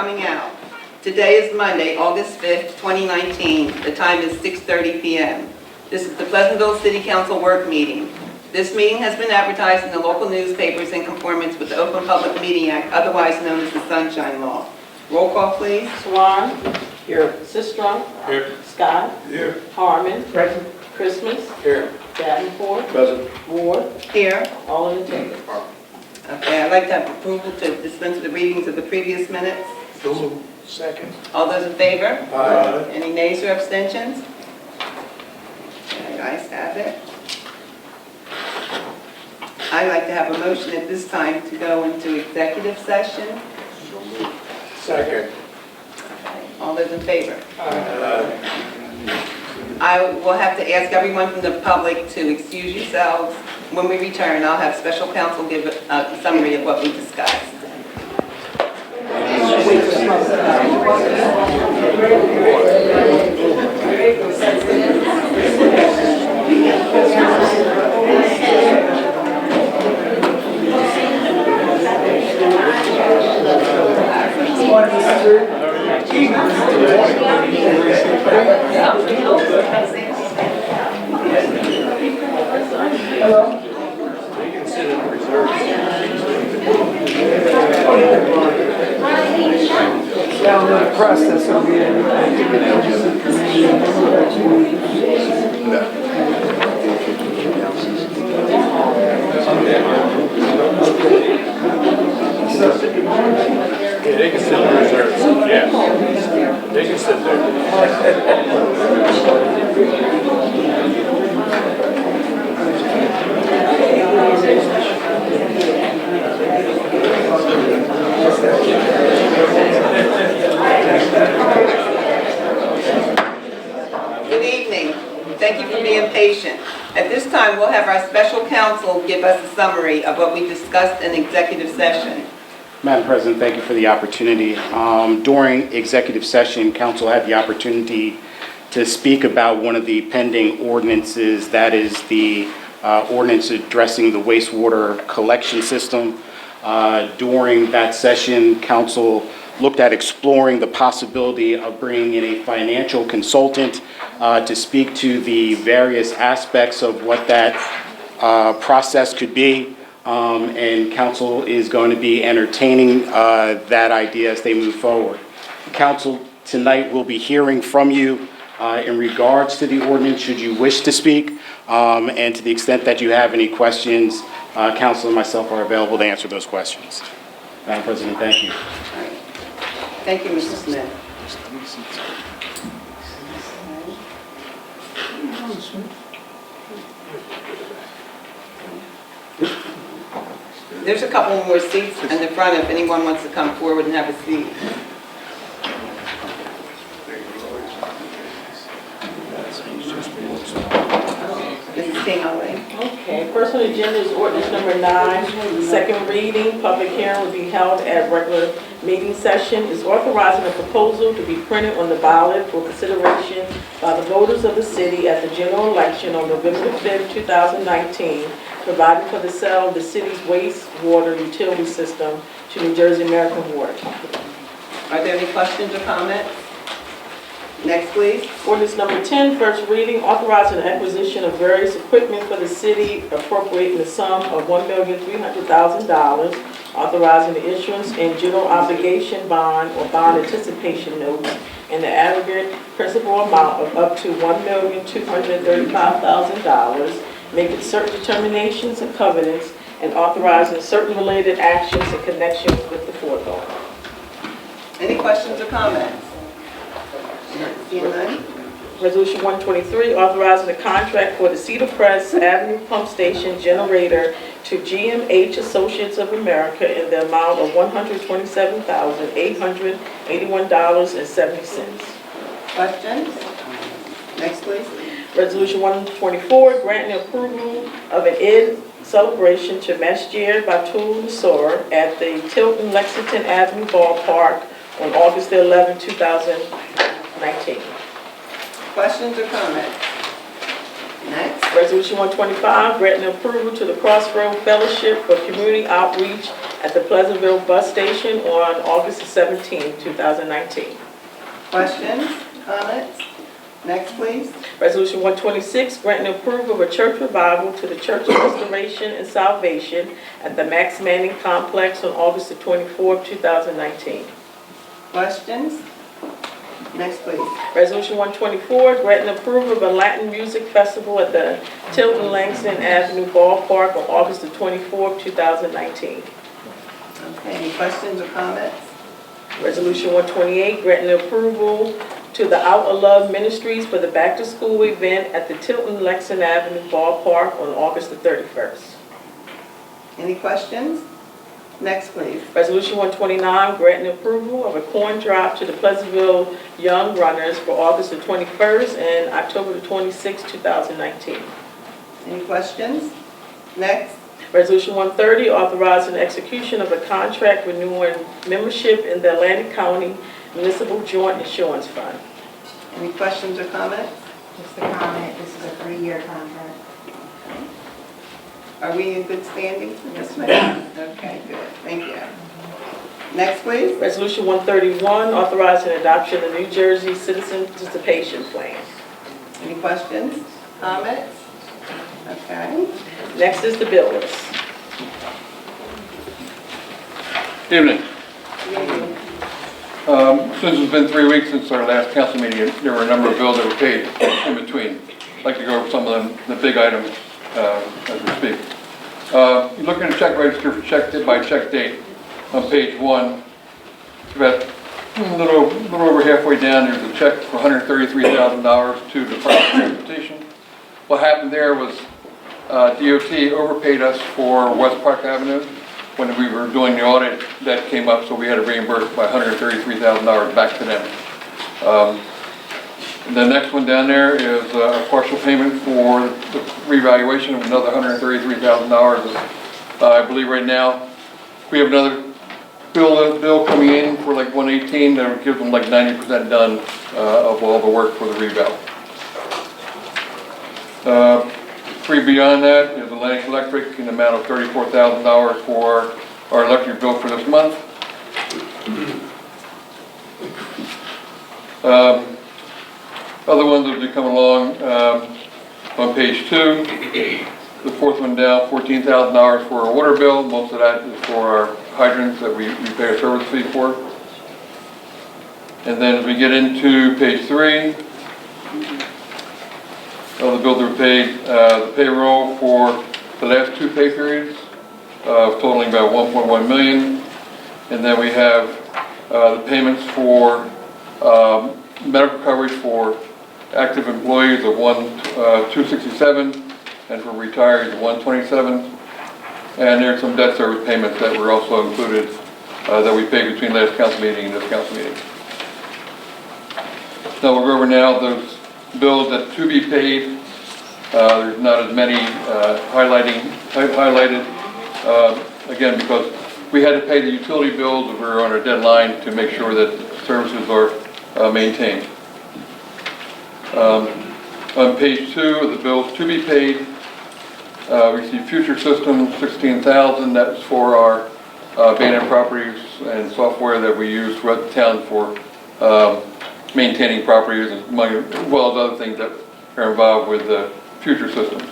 coming out. Today is Monday, August 5th, 2019. The time is 6:30 p.m. This is the Pleasantville City Council work meeting. This meeting has been advertised in the local newspapers in conformance with the Open Public Meeting Act, otherwise known as the Sunshine Law. Roll call, please. Swan. Here. Sistrum. Here. Scott. Here. Harmon. Present. Christmas. Here. Davenport. Present. Ward. Here. All in attendance. Okay, I'd like to have approval to dispense with the readings of the previous minutes. So moved. Second. All those in favor? Aye. Any nays or abstentions? Okay, ayes have it. I'd like to have a motion at this time to go into executive session. So moved. Second. All those in favor? Aye. I will have to ask everyone from the public to excuse yourselves. When we return, I'll have special counsel give a summary of what we discussed. Down the process of Yeah, they can sit in reserves. Yeah. They can sit Good evening. Thank you for being patient. At this time, we'll have our special counsel give us a summary of what we discussed in executive session. Madam President, thank you for the opportunity. During executive session, council had the opportunity to speak about one of the pending ordinances, that is the ordinance addressing the wastewater collection system. During that session, council looked at exploring the possibility of bringing in a financial consultant to speak to the various aspects of what that process could be. And council is going to be entertaining that idea as they move forward. Council tonight will be hearing from you in regards to the ordinance, should you wish to speak. And to the extent that you have any questions, council and myself are available to answer those questions. Madam President, thank you. Thank you, Mr. Smith. There's a couple more seats in the front if anyone wants to come forward and have a seat. Mrs. King-Alley. Okay, first on the agenda is ordinance number 9, second reading. Public hearing will be held at regular meeting session. Is authorizing a proposal to be printed on the ballot for consideration by the voters of the city at the general election on November the 5th, 2019, providing for the sale of the city's wastewater utility system to New Jersey American Water Company. Are there any questions or comments? Next, please. Ordinance number 10, first reading, authorizing the acquisition of various equipment for the city, appropriating the sum of $1,300,000, authorizing the issuance and general obligation bond or bond anticipation notes in the aggregate principal amount of up to $1,235,000, making certain determinations and covenants, and authorizing certain related actions in connection with the foregoing. Any questions or comments? Seeing none? Resolution 123, authorizing a contract for the Cedar Crest Avenue Pump Station generator to GMH Associates of America in the amount of $127,881.70. Questions? Next, please. Resolution 124, granting approval of an Ed celebration to Masjid Batul Nasor at the Tilton Lexington Avenue Ballpark on August 11, 2019. Questions or comments? Next. Resolution 125, granting approval to the Crossroad Fellowship for Community Outreach at the Pleasantville Bus Station on August 17, 2019. Questions, comments? Next, please. Resolution 126, granting approval of a church revival to the Church of Restoration and Salvation at the Max Manning Complex on August 24, 2019. Questions? Next, please. Resolution 124, granting approval of a Latin Music Festival at the Tilton Langston Avenue Ballpark on August 24, 2019. Okay, any questions or comments? Resolution 128, granting approval to the Out of Love Ministries for the back-to-school event at the Tilton Langston Avenue Ballpark on August 31st. Any questions? Next, please. Resolution 129, granting approval of a coin drop to the Pleasantville Young Runners for August 21st and October 26th, 2019. Any questions? Next. Resolution 130, authorizing the execution of a contract renewing membership in the Atlantic County Municipal Joint Insurance Fund. Any questions or comments? Just a comment, this is a 3-year contract. Are we in good standing? Yes, ma'am. Okay, good. Thank you. Next, please. Resolution 131, authorizing adoption of the New Jersey Citizen Participation Plan. Any questions? Comments? Okay. Next is the bill list. Evening. Since it's been 3 weeks since our last council meeting, there were a number of bills that were paid in between. I'd like to go over some of them, the big items, as we speak. You look at the check register for check by check date on page 1. It's about a little over halfway down. There's a check for $133,000 to the Department of Transportation. What happened there was DOT overpaid us for West Park Avenue when we were doing the audit that came up, so we had to reimburse by $133,000 back to them. The next one down there is a partial payment for the revaluation of another $133,000. I believe right now we have another bill coming in for like 118 that gives them like 90% done of all the work for the reval. 3 beyond that is Atlantic Electric in the amount of $34,000 for our electric bill for this month. Other ones that will be coming along on page 2. The fourth one down, $14,000 for our water bill. Most of that is for our hydrants that we pay a service fee for. And then as we get into page 3, all the bills are paid, the payroll for the last 2 pay periods, totaling about $1.1 million. And then we have the payments for medical coverage for active employees of $267, and for retirees of $127. And there's some debt service payments that were also included that we paid between last council meeting and this council meeting. Now we'll go over now those bills that to be paid. There's not as many highlighted, again, because we had to pay the utility bills. We were on a deadline to make sure that services are maintained. On page 2 of the bills to be paid, we see Future Systems, $16,000. That's for our abandoned properties and software that we use throughout the town for maintaining properties, as well as other things that are involved with Future Systems.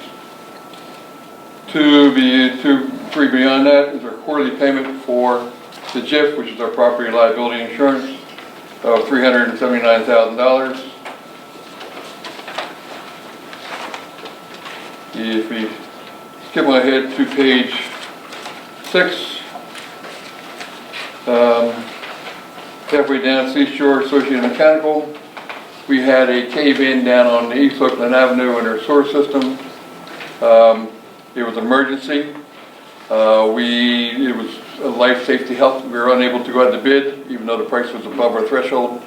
3 beyond that is our quarterly payment for the JIF, which is our property liability insurance, of $379,000. If we skip ahead to page 6, halfway down, Seashore Associated Mechanical, we had a cave-in down on East Oakland Avenue in our sewer system. It was an emergency. It was a life safety health. We were unable to go out to bid, even though the price was above our threshold.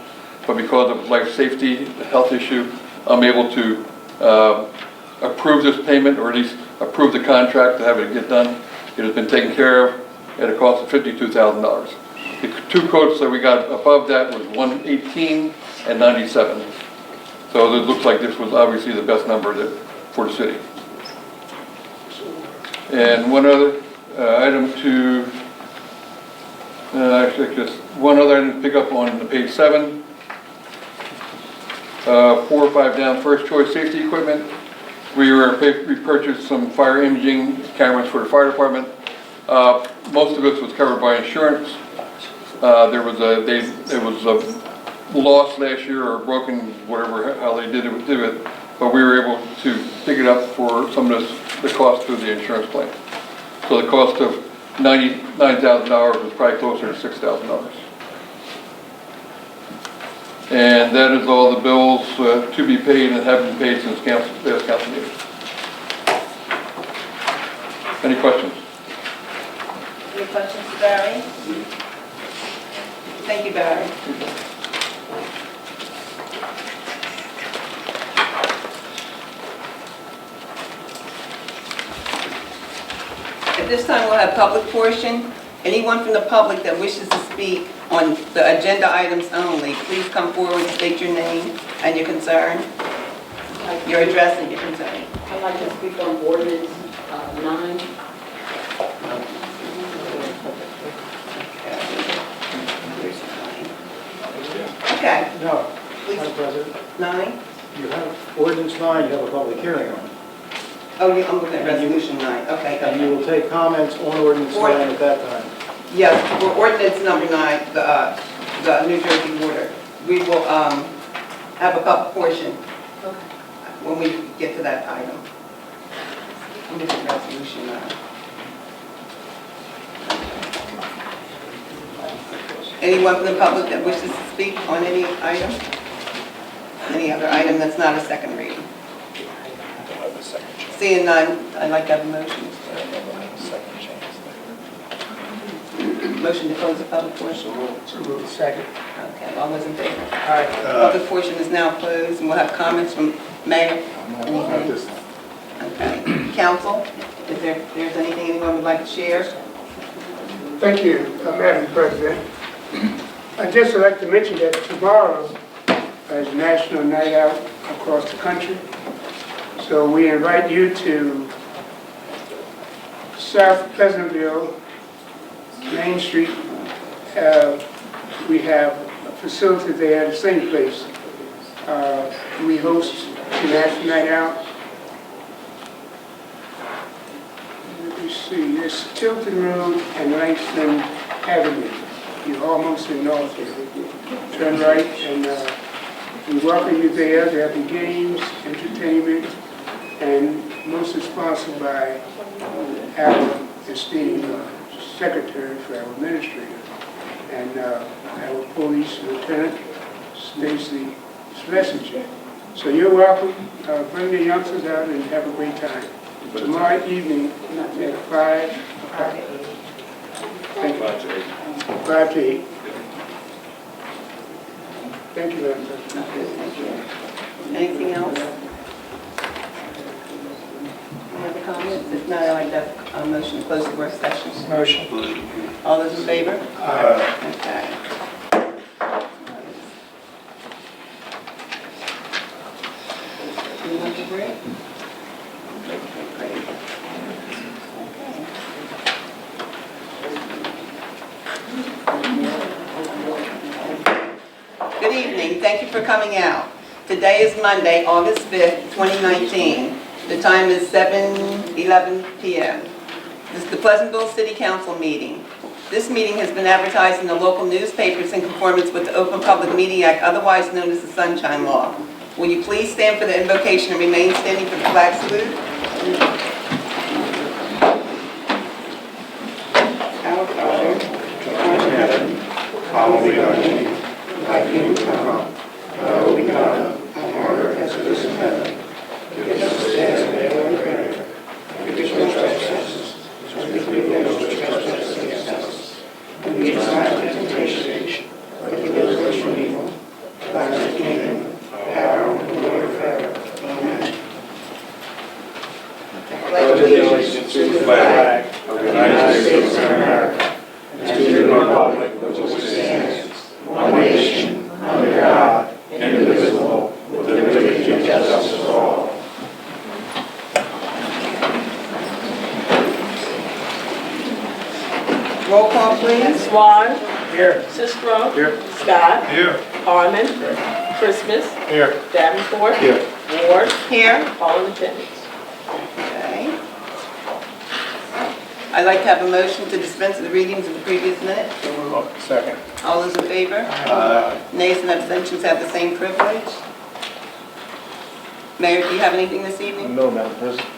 But because of life safety, the health issue, I'm able to approve this payment, or at least approve the contract to have it get done. It has been taken care of at a cost of $52,000. The 2 quotes that we got above that was $118 and $97. So it looks like this was obviously the best number for the city. And one other item to Actually, just one other item to pick up on page 7. 4 or 5 down, First Choice Safety Equipment. We purchased some fire imaging cameras for the fire department. Most of this was covered by insurance. There was a loss last year or broken, whatever, how they did it, but we were able to pick it up for some of the cost through the insurance claim. So the cost of $99,000 was probably closer to $6,000. And that is all the bills to be paid and have been paid since last council meeting. Any questions? Any questions for Barry? Thank you, Barry. At this time, we'll have public portion. Anyone from the public that wishes to speak on the agenda items only, please come forward and state your name and your concern, your address and your concern. I'd like to speak on ordinance 9. Okay, No, please, Madam President, 9. you have ordinance 9, you have a public hearing on it. Oh, I'm looking at resolution 9, okay. And you will take comments on ordinance 9 at that time. Yes, for ordinance number 9, the New Jersey border, we will have a public portion when we get to that item. I'm looking at resolution 9. Anyone from the public that wishes to speak on any item? Any other item that's not a second reading? Seeing none, I'd like to have a motion. Motion to close the public portion. Second. Okay, all those in favor? Public portion is now closed, and we'll have comments from Mayor. Anything? Okay. Council, if there's anything anyone would like to share? Thank you, Madam President. I'd just like to mention that tomorrow is National Night Out across the country. So we invite you to South Pleasantville, Main Street. We have a facility there at the same place. We host the National Night Out. Let me see, it's Tilton Road and Langston Avenue. You're almost in Northfield. Turn right, and we welcome you there. There'll be games, entertainment, and mostly sponsored by our esteemed secretary for our administrator and our police lieutenant, Stacy Schlesinger. So you're welcome. Bring the youngsters out and have a great time. Tomorrow evening at 5 o'clock. Thank you. 5 to 8. Thank you, Madam President. Thank you. Anything else? Any other comments? If not, I'd like to have a motion to close the work session. Motion. All those in favor? Okay. You want to break? Great. Good evening. Thank you for coming out. Today is Monday, August 5th, 2019. The time is 7:11 p.m. This is the Pleasantville City Council meeting. This meeting has been advertised in the local newspapers in conformance with the Open Public Meeting Act, otherwise known as the Sunshine Law. Will you please stand for the invocation and remain standing for the flag salute? Our Father, who art in heaven, hallowed be thy name. Thy kingdom come, thy will be done, on earth as it is in heaven. Give us this day our daily bread. Forgive us our trespasses, as we forgive those who trespass against us. And lead us not into temptation, but deliver us from evil. Thine is the kingdom, power, and glory forever. Amen. Pledge allegiance to the flag of the United States of America, and to the republic for which it stands, one nation, under God, indivisible, with liberty and justice for all. Roll call, please. Swan. Here. Sistrum. Here. Scott. Here. Harmon. Christmas. Here. Davenport. Here. Ward. Here. All in attendance. Okay. I'd like to have a motion to dispense with the readings of the previous minutes. Second. All those in favor? Nays and abstentions have the same privilege. Mayor, do you have anything this evening? No, Madam President.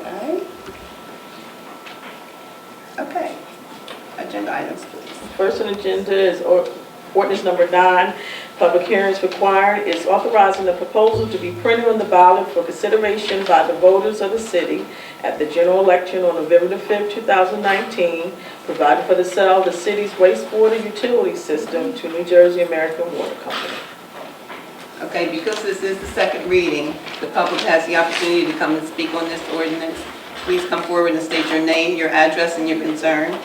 Okay. Okay. Agenda items, please. First on the agenda is ordinance number 9. Public hearings required is authorizing the proposal to be printed on the ballot for consideration by the voters of the city at the general election on November the 5th, 2019, providing for the sale of the city's wastewater utility system to New Jersey American Water Company. Okay, because this is the second reading, the public has the opportunity to come and speak on this ordinance. Please come forward and state your name, your address, and your concern.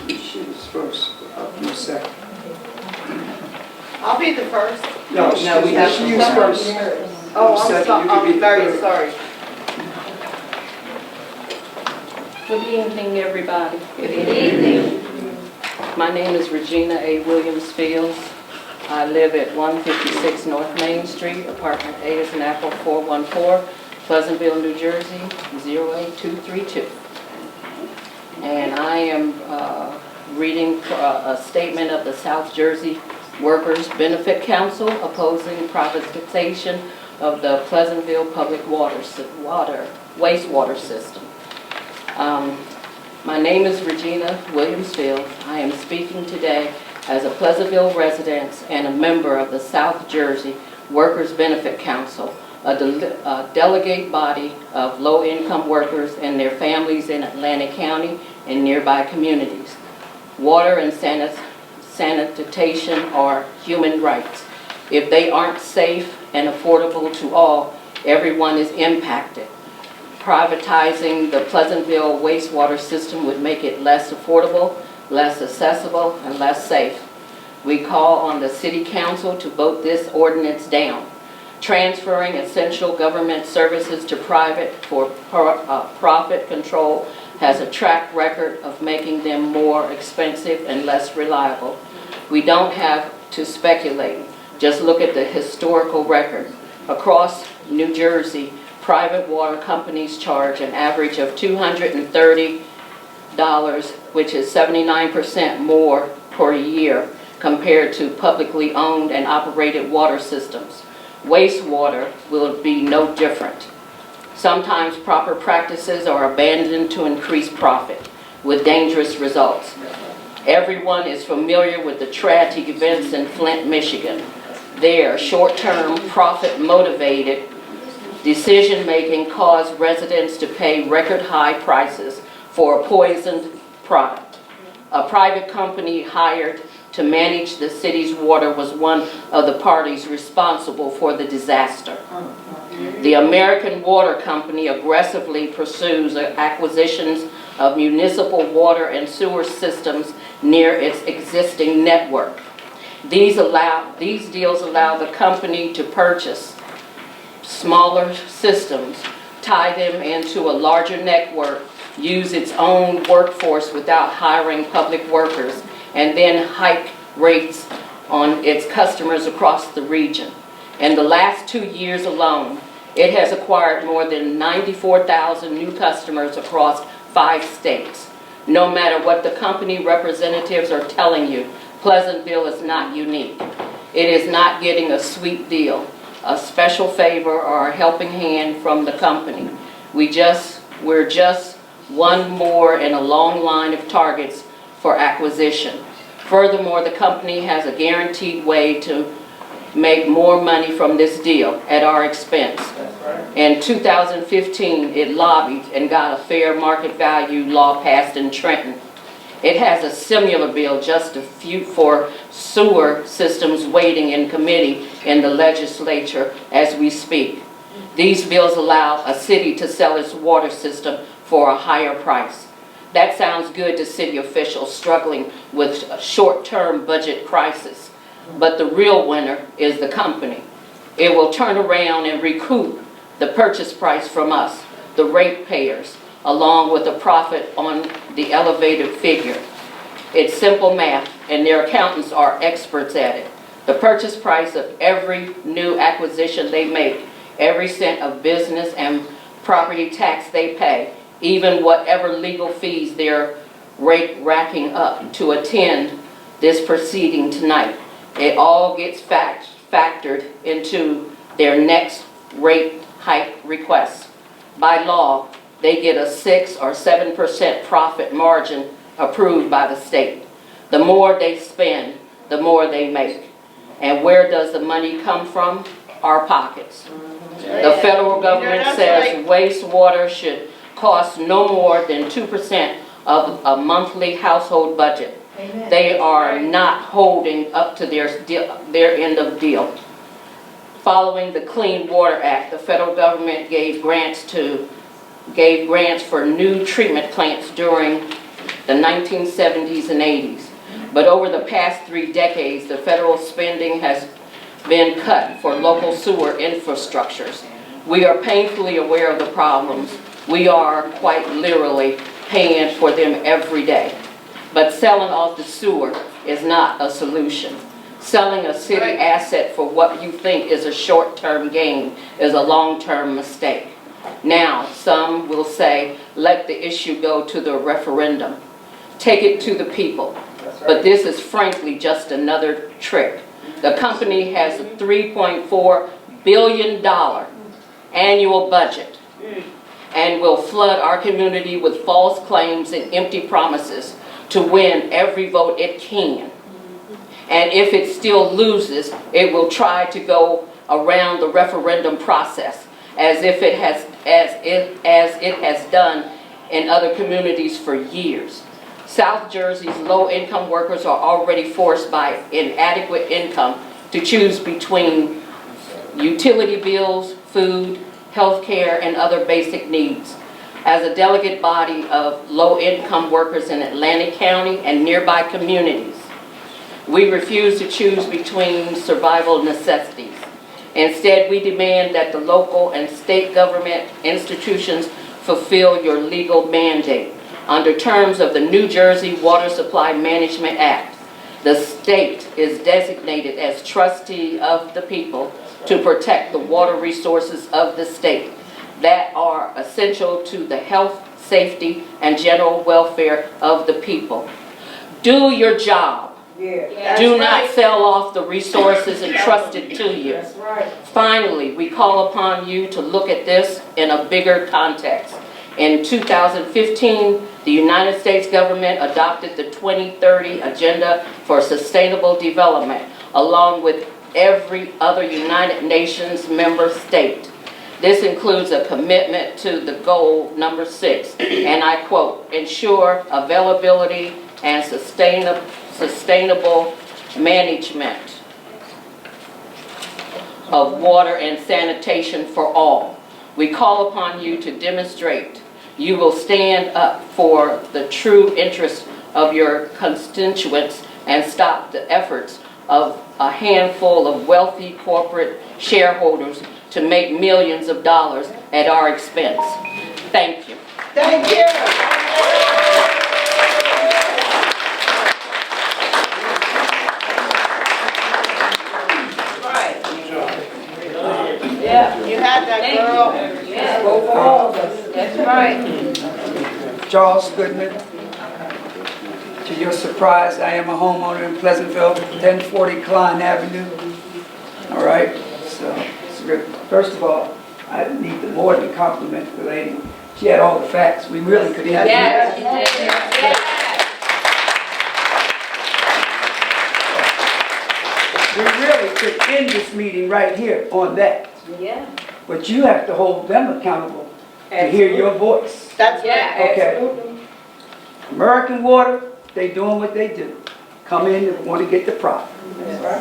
She was first, I'll be second. I'll be the first. No, we have she to was start. first. Oh, Second, you can be I'm very third. sorry. Good evening, everybody. Good evening. My name is Regina A. Williams Fields. I live at 156 North Main Street, apartment A is in Apple 414, Pleasantville, New Jersey, 08232. And I am reading a statement of the South Jersey Workers Benefit Council opposing privatization of the Pleasantville Public Wastewater System. My name is Regina Williams Fields. I am speaking today as a Pleasantville resident and a member of the South Jersey Workers Benefit Council, a delegate body of low-income workers and their families in Atlantic County and nearby communities. Water and sanitation are human rights. If they aren't safe and affordable to all, everyone is impacted. Privatizing the Pleasantville wastewater system would make it less affordable, less accessible, and less safe. We call on the City Council to vote this ordinance down. Transferring essential government services to private for profit control has a track record of making them more expensive and less reliable. We don't have to speculate. Just look at the historical record. Across New Jersey, private water companies charge an average of $230, which is 79% more per year compared to publicly owned and operated water systems. Wastewater will be no different. Sometimes proper practices are abandoned to increase profit, with dangerous results. Everyone is familiar with the tragic events in Flint, Michigan. There, short-term, profit-motivated decision-making caused residents to pay record-high prices for a poisoned product. A private company hired to manage the city's water was one of the parties responsible for the disaster. The American Water Company aggressively pursues acquisitions of municipal water and sewer systems near its existing network. These deals allow the company to purchase smaller systems, tie them into a larger network, use its own workforce without hiring public workers, and then hike rates on its customers across the region. In the last 2 years alone, it has acquired more than 94,000 new customers across 5 states. No matter what the company representatives are telling you, Pleasantville is not unique. It is not getting a sweet deal, a special favor, or a helping hand from the company. We're just one more in a long line of targets for acquisition. Furthermore, the company has a guaranteed way to make more money from this deal at our expense. In 2015, it lobbied and got a fair market value law passed in Trenton. It has a similar bill just for sewer systems waiting in committee in the legislature as we speak. These bills allow a city to sell its water system for a higher price. That sounds good to city officials struggling with a short-term budget crisis. But the real winner is the company. It will turn around and recoup the purchase price from us, the ratepayers, along with a profit on the elevated figure. It's simple math, and their accountants are experts at it. The purchase price of every new acquisition they make, every cent of business and property tax they pay, even whatever legal fees they're racking up to attend this proceeding tonight, it all gets factored into their next rate hike request. By law, they get a 6 or 7% profit margin approved by the state. The more they spend, the more they make. And where does the money come from? Our pockets. The federal government says wastewater should cost no more than 2% of a monthly household budget. They are not holding up to their end of deal. Following the Clean Water Act, the federal government gave grants for new treatment plants during the 1970s and 80s. But over the past 3 decades, the federal spending has been cut for local sewer infrastructures. We are painfully aware of the problems. We are quite literally paying for them every day. But selling off the sewer is not a solution. Selling a city asset for what you think is a short-term gain is a long-term mistake. Now, some will say, let the issue go to the referendum. Take it to the people. But this is frankly just another trick. The company has a $3.4 billion annual budget and will flood our community with false claims and empty promises to win every vote it can. And if it still loses, it will try to go around the referendum process as it has done in other communities for years. South Jersey's low-income workers are already forced by inadequate income to choose between utility bills, food, health care, and other basic needs. As a delegate body of low-income workers in Atlantic County and nearby communities, we refuse to choose between survival necessities. Instead, we demand that the local and state government institutions fulfill your legal mandate. Under terms of the New Jersey Water Supply Management Act, the state is designated as trustee of the people to protect the water resources of the state that are essential to the health, safety, and general welfare of the people. Do your job. Do not sell off the resources entrusted to you. Finally, we call upon you to look at this in a bigger context. In 2015, the United States government adopted the 2030 Agenda for Sustainable Development, along with every other United Nations member state. This includes a commitment to the goal number 6, and I quote, ensure availability and sustainable management of water and sanitation for all. We call upon you to demonstrate you will stand up for the true interests of your constituents and stop the efforts of a handful of wealthy corporate shareholders to make millions of dollars at our expense. Thank you. Thank you. Yeah, you had that, girl. Go for all of us. That's right. Charles Goodman. To your surprise, I am a homeowner in Pleasantville, 1040 Klein Avenue. All right, so first of all, I need to more than compliment the lady. She had all the facts. We really could have. Yes, We really could end this meeting right here on that. Yeah. But you have to hold them accountable to hear your voice. That's right. Okay. American Water, they doing what they do. Come in and want to get the profit.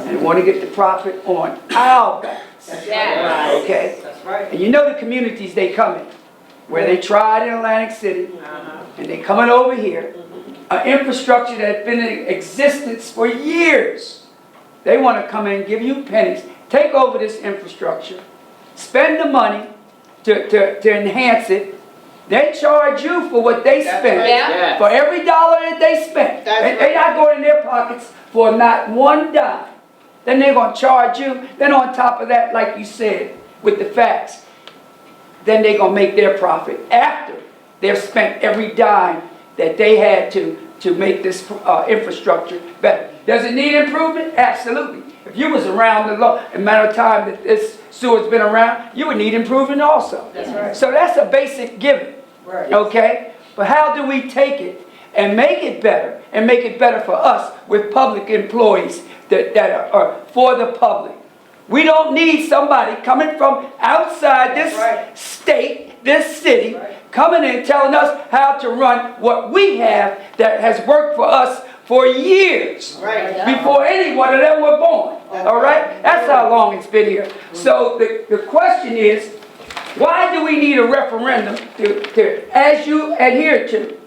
And want to get the profit on our backs. Okay? That's right. And you know the communities they come in, where they tried in Atlantic City, and they coming over here, an infrastructure that's been in existence for years. They want to come in, give you pennies, take over this infrastructure, spend the money to enhance it, They charge you for what they That's spend. right. Yeah. For every dollar that they spend. That's They not going in their pockets for not one dime. Then they're gonna charge you. Then on top of that, like you said, with the facts, then they're gonna make their profit after they've spent every dime that they had to make this infrastructure better. Does it need improvement? Absolutely. If you was around the amount of time that this sewer's been around, you would need improvement also. That's right. So that's a basic given. Right. Okay? But how do we take it and make it better, and make it better for us with public employees that are for the public? We don't need somebody coming from outside this state, this city, coming in telling us how to run what we have that has worked for us for years. Right. Before any one of them were born. All right? That's how long it's been here. So the question is, why do we need a referendum as you adhere to?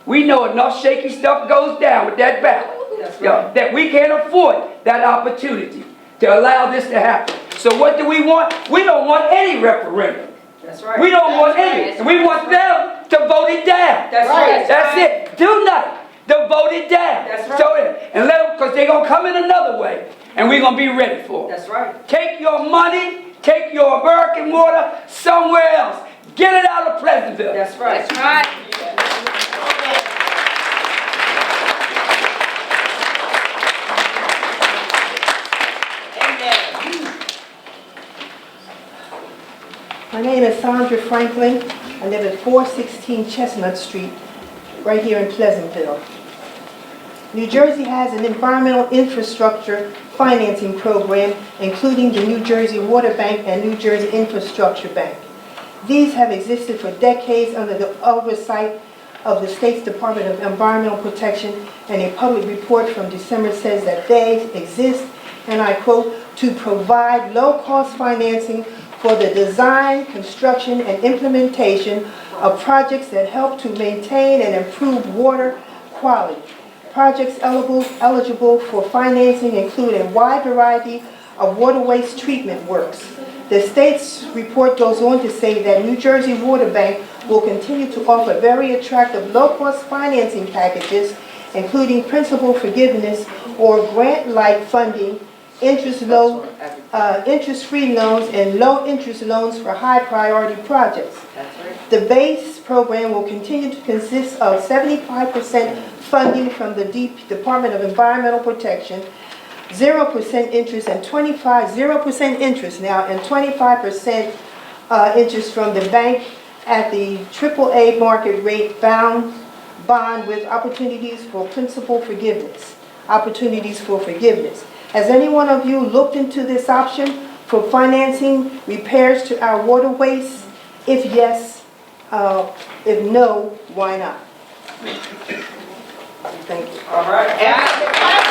We know enough shaky stuff goes down with that ballot. That we can't afford that opportunity to allow this to happen. So what do we want? We don't want any referendum. That's right. We don't want any. We want them to vote it down. That's right. That's it. Tonight, to vote it down. That's right. So, and let them, because they're going to come in another way, and we're going to be ready for it. That's right. Take your money, take your American water somewhere else. Get it out of Pleasantville. That's right. That's right. Amen. My name is Sandra Franklin. I live at 416 Chestnut Street, right here in Pleasantville. New Jersey has an environmental infrastructure financing program, including the New Jersey Water Bank and New Jersey Infrastructure Bank. These have existed for decades under the oversight of the state's Department of Environmental Protection, and a public report from December says that they exist, and I quote, to provide low-cost financing for the design, construction, and implementation of projects that help to maintain and improve water quality. Projects eligible for financing include a wide variety of water waste treatment works. The state's report goes on to say that New Jersey Water Bank will continue to offer very attractive low-cost financing packages, including principal forgiveness or grant-like funding, interest-free loans, and low-interest loans for high-priority projects. The base program will continue to consist of 75% funding from the Department of Environmental Protection, 0% interest and 0% interest now, and 25% interest from the bank at the AAA market rate bond with opportunities for principal forgiveness. Opportunities for forgiveness. Has any one of you looked into this option for financing repairs to our waterways? If yes, if no, why not? Thank you. All right. Ask the question.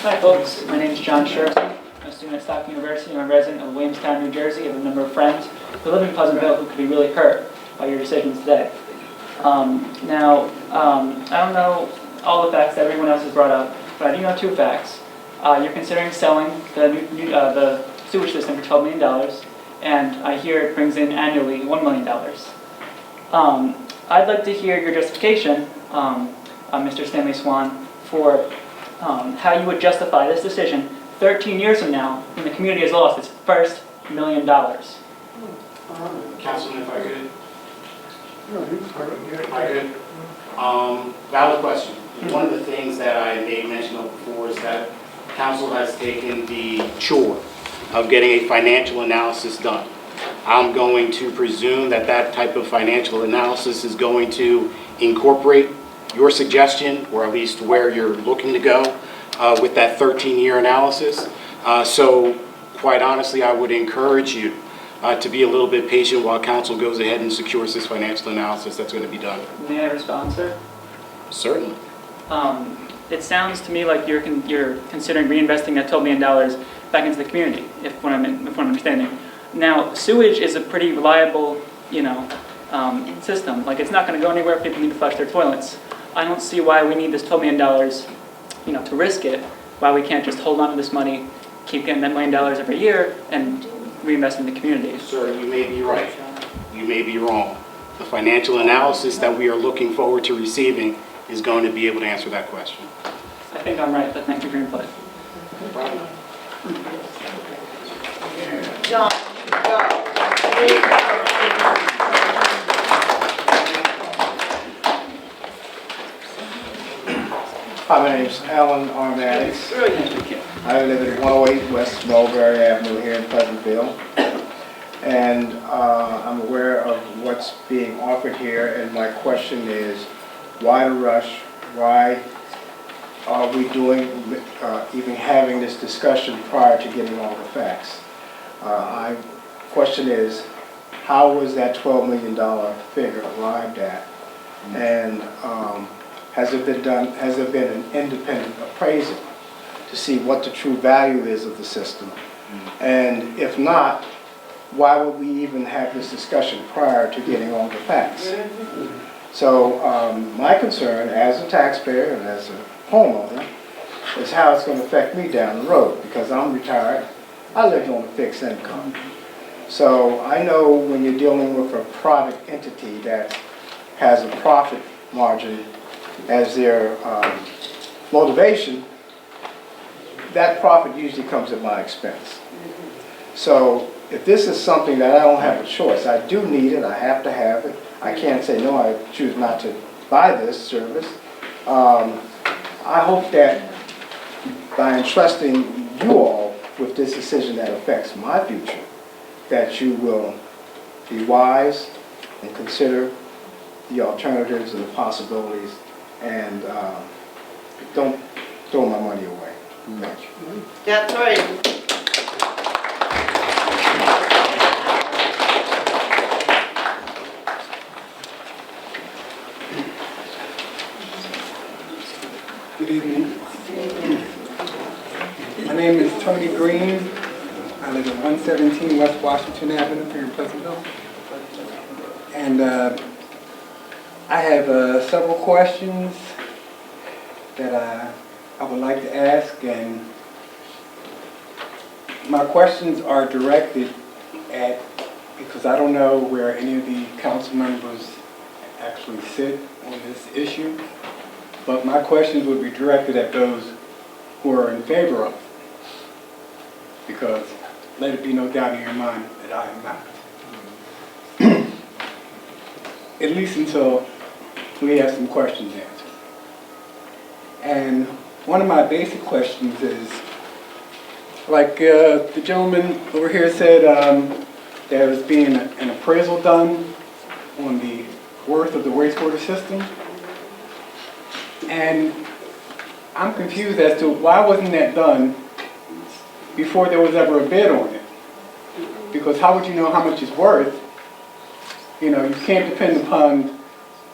Hi folks, my name is John Scherzer. I'm a student at Stockton University. I'm a resident of Williamstown, New Jersey. I have a number of friends who live in Pleasantville who could be really hurt by your decisions today. I don't know all the facts that everyone else has brought up, but I do know two facts. You're considering selling the sewage system for $12 million, and I hear it brings in annually $1 million. I'd like to hear your justification, Mr. Stanley Swan, for how you would justify this decision 13 years from now when the community has lost its first $1 million. Councilman, if I could. Valid question. One of the things that I made mention of before is that council has taken the chore of getting a financial analysis done. I'm going to presume that that type of financial analysis is going to incorporate your suggestion, or at least where you're looking to go with that 13-year analysis. So quite honestly, I would encourage you to be a little bit patient while council goes ahead and secures this financial analysis that's going to be done. May I respond, sir? Certainly. It sounds to me like you're considering reinvesting that $12 million back into the community, if what I'm understanding. Now, sewage is a pretty reliable, system. Like, it's not going to go anywhere if people need to flush their toilets. I don't see why we need this $12 million to risk it, why we can't just hold on to this money, keep getting that $1 million every year, and reinvest in the community. Sir, you may be right. You may be wrong. The financial analysis that we are looking forward to receiving is going to be able to answer that question. I think I'm right, but thank you for your input. John, Hi, my name's Alan Armanis. brilliant. I live at 108 West Mulberry Avenue here in Pleasantville. And I'm aware of what's being offered here, and my question is, why the rush? Why are we doing, even having this discussion prior to getting all the facts? Question is, how was that $12 million figure arrived at? And has there been an independent appraisal to see what the true value is of the system? And if not, why would we even have this discussion prior to getting all the facts? So my concern as a taxpayer and as a homeowner is how it's going to affect me down the road, because I'm retired. I live on a fixed income. So I know when you're dealing with a private entity that has a profit margin as their motivation, that profit usually comes at my expense. So if this is something that I don't have a choice, I do need it, I have to have it, I can't say no, I choose not to buy this service. I hope that by entrusting you all with this decision that affects my future, that you will be wise and consider the alternatives and the possibilities, and don't throw my money away. Thank you. That's right. Good evening. My name is Tony Green. I live at 117 West Washington Avenue here in Pleasantville. And I have several questions that I would like to ask, and my questions are directed at, because I don't know where any of the council members actually sit on this issue, but my questions would be directed at those who are in favor of it, because let it be no doubt in your mind that I am not. At least until we have some questions answered. And one of my basic questions is, like the gentleman over here said, there was being an appraisal done on the worth of the wastewater system. And I'm confused as to why wasn't that done before there was ever a bid on it? Because how would you know how much it's worth? You know, you can't depend upon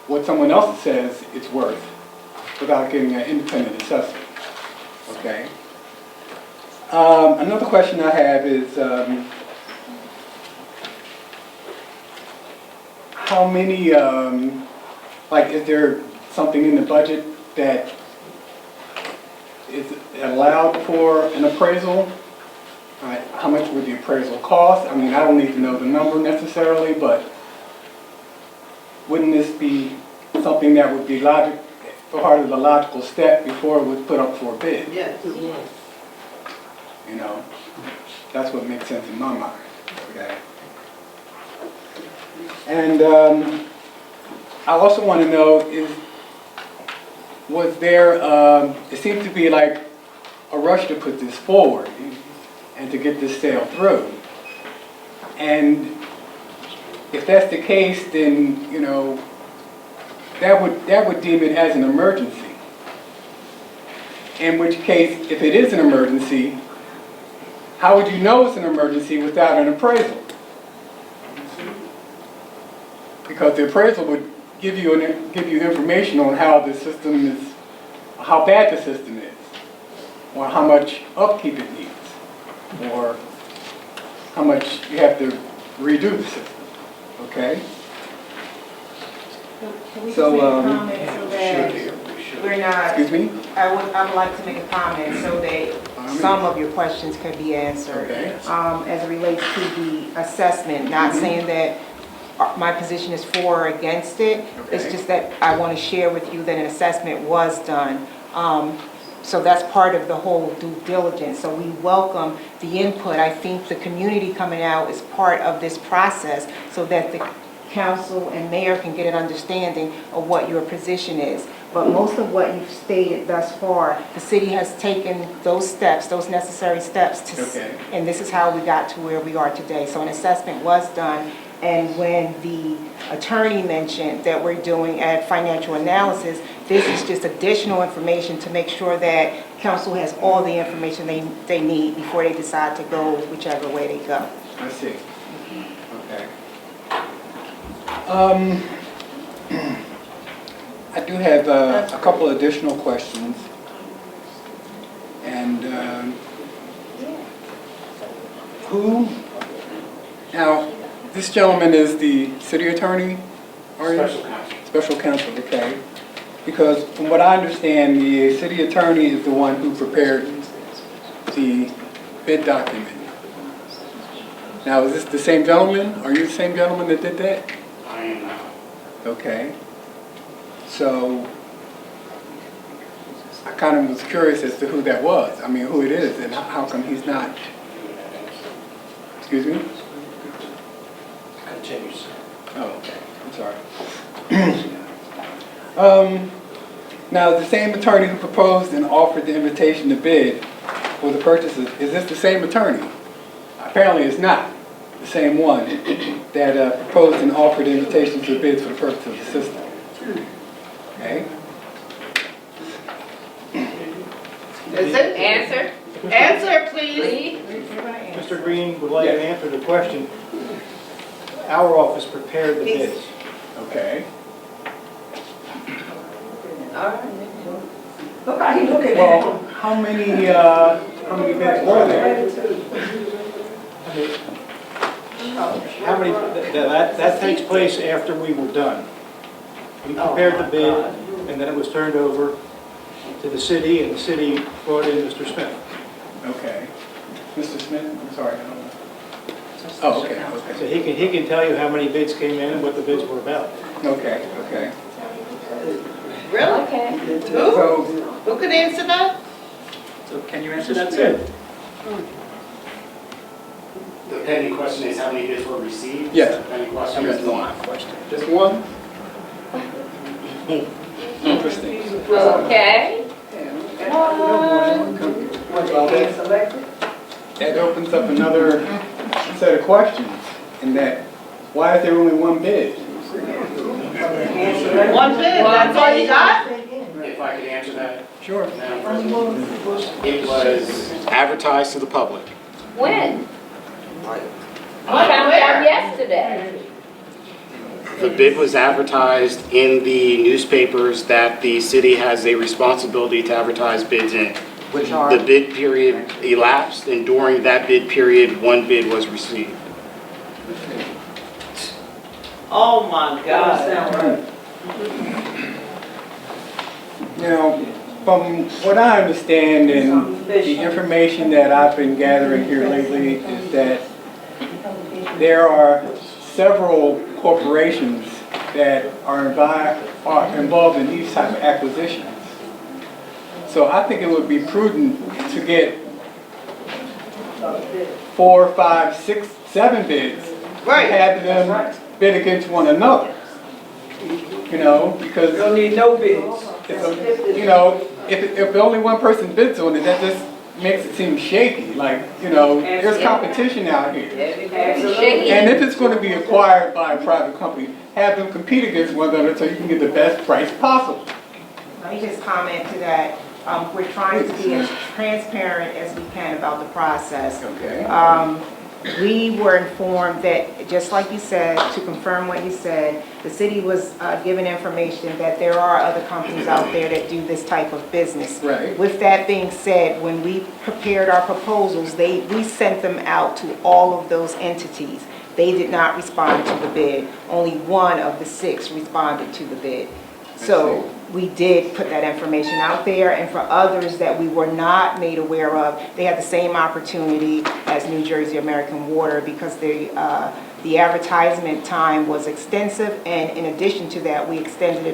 what someone else says it's worth without getting an independent assessment, okay? Another question I have is, how many, like, is there something in the budget that is allowed for an appraisal? How much would the appraisal cost? I mean, I don't need to know the number necessarily, but wouldn't this be something that would be part of the logical step before it was put up for a bid? Yes. Yes. You know, that's what makes sense in my mind, okay? And I also want to know was there, it seems to be like a rush to put this forward and to get this sale through. And if that's the case, then, you know, that would deem it as an emergency. In which case, if it is an emergency, how would you know it's an emergency without an appraisal? Because the appraisal would give you information on how the system is, how bad the system is, or how much upkeep it needs, or how much you have to redo the system. Okay? Can we So, just make a comment so that we're not, Excuse me? I would like to make a comment so that some of your questions can be answered. Okay. As it relates to the assessment, not saying that my position is for or against it. It's Okay. just that I want to share with you that an assessment was done. So that's part of the whole due diligence. So we welcome the input. I think the community coming out is part of this process so that the council and mayor can get an understanding of what your position is. But most of what you've stated thus far, the city has taken those steps, those necessary steps to, Okay. and this is how we got to where we are today. So an assessment was done, and when the attorney mentioned that we're doing a financial analysis, this is just additional information to make sure that council has all the information they need before they decide to go whichever way they go. I see. Okay. I do have a couple additional questions. And now, this gentleman is the city attorney? Are you? Special counsel. Special counsel, okay. Because from what I understand, the city attorney is the one who prepared the bid document. Now, is this the same gentleman? Are you the same gentleman that did that? I am not. Okay. So, I kind of was curious as to who that was. I mean, who it is, and how come he's not? Excuse me? Continue, sir. Oh, okay. I'm sorry. Now, the same attorney who proposed and offered the invitation to bid for the purchases, is this the same attorney? Apparently it's not the same one that proposed and offered the invitation to bids for the purchase of the system. Okay? Is it? Answer. Answer, please. Mr. Green would like to answer the question. Our office prepared the bids. Okay. Look how he looking at Well, how many bids were there? How many, that takes place after we were done. We prepared the bid, and then it was turned over to the city, and the city brought in Mr. Smith. Okay. Mr. Smith, I'm sorry. I don't know. Oh, okay, So okay. he can tell you how many bids came in and what the bids were about. Okay, okay. Really? Okay. So, Who could answer that? So can you answer that, sir? The pending question is how many bids were received? Yes. The pending question is one. just one? Interesting. Okay. That opens up another set of questions, in that, why is there only one bid? One bid, that's all you got? If I could answer that, Sure. Madam President. It was advertised to the public. When? I found out yesterday. The bid was advertised in the newspapers that the city has a responsibility to advertise bids in. Which are? The bid period elapsed, and during that bid period, one bid was received. Oh, my God. Now, from what I understand and the information that I've been gathering here lately is that there are several corporations that are involved in these type of acquisitions. So I think it would be prudent to get 4, 5, 6, 7 bids. Right. Have them bid against one another. You know, because We don't need no bids. you know, if only one person bids on it, that just makes it seem shaky. Like, you know, there's competition out here. And if it's going to be acquired by a private company, have them compete against one another so you can get the best price possible. Let me just comment to that. We're trying to be as transparent as we can about the process. Okay. We were informed that, just like you said, to confirm what you said, the city was given information that there are other companies out there that do this type of business. Right. With that being said, when we prepared our proposals, we sent them out to all of those entities. They did not respond to the bid. Only one of the 6 responded to the bid. So we did put that information out there, and for others that we were not made aware of, they had the same opportunity as New Jersey American Water, because the advertisement time was extensive, and in addition to that, we extended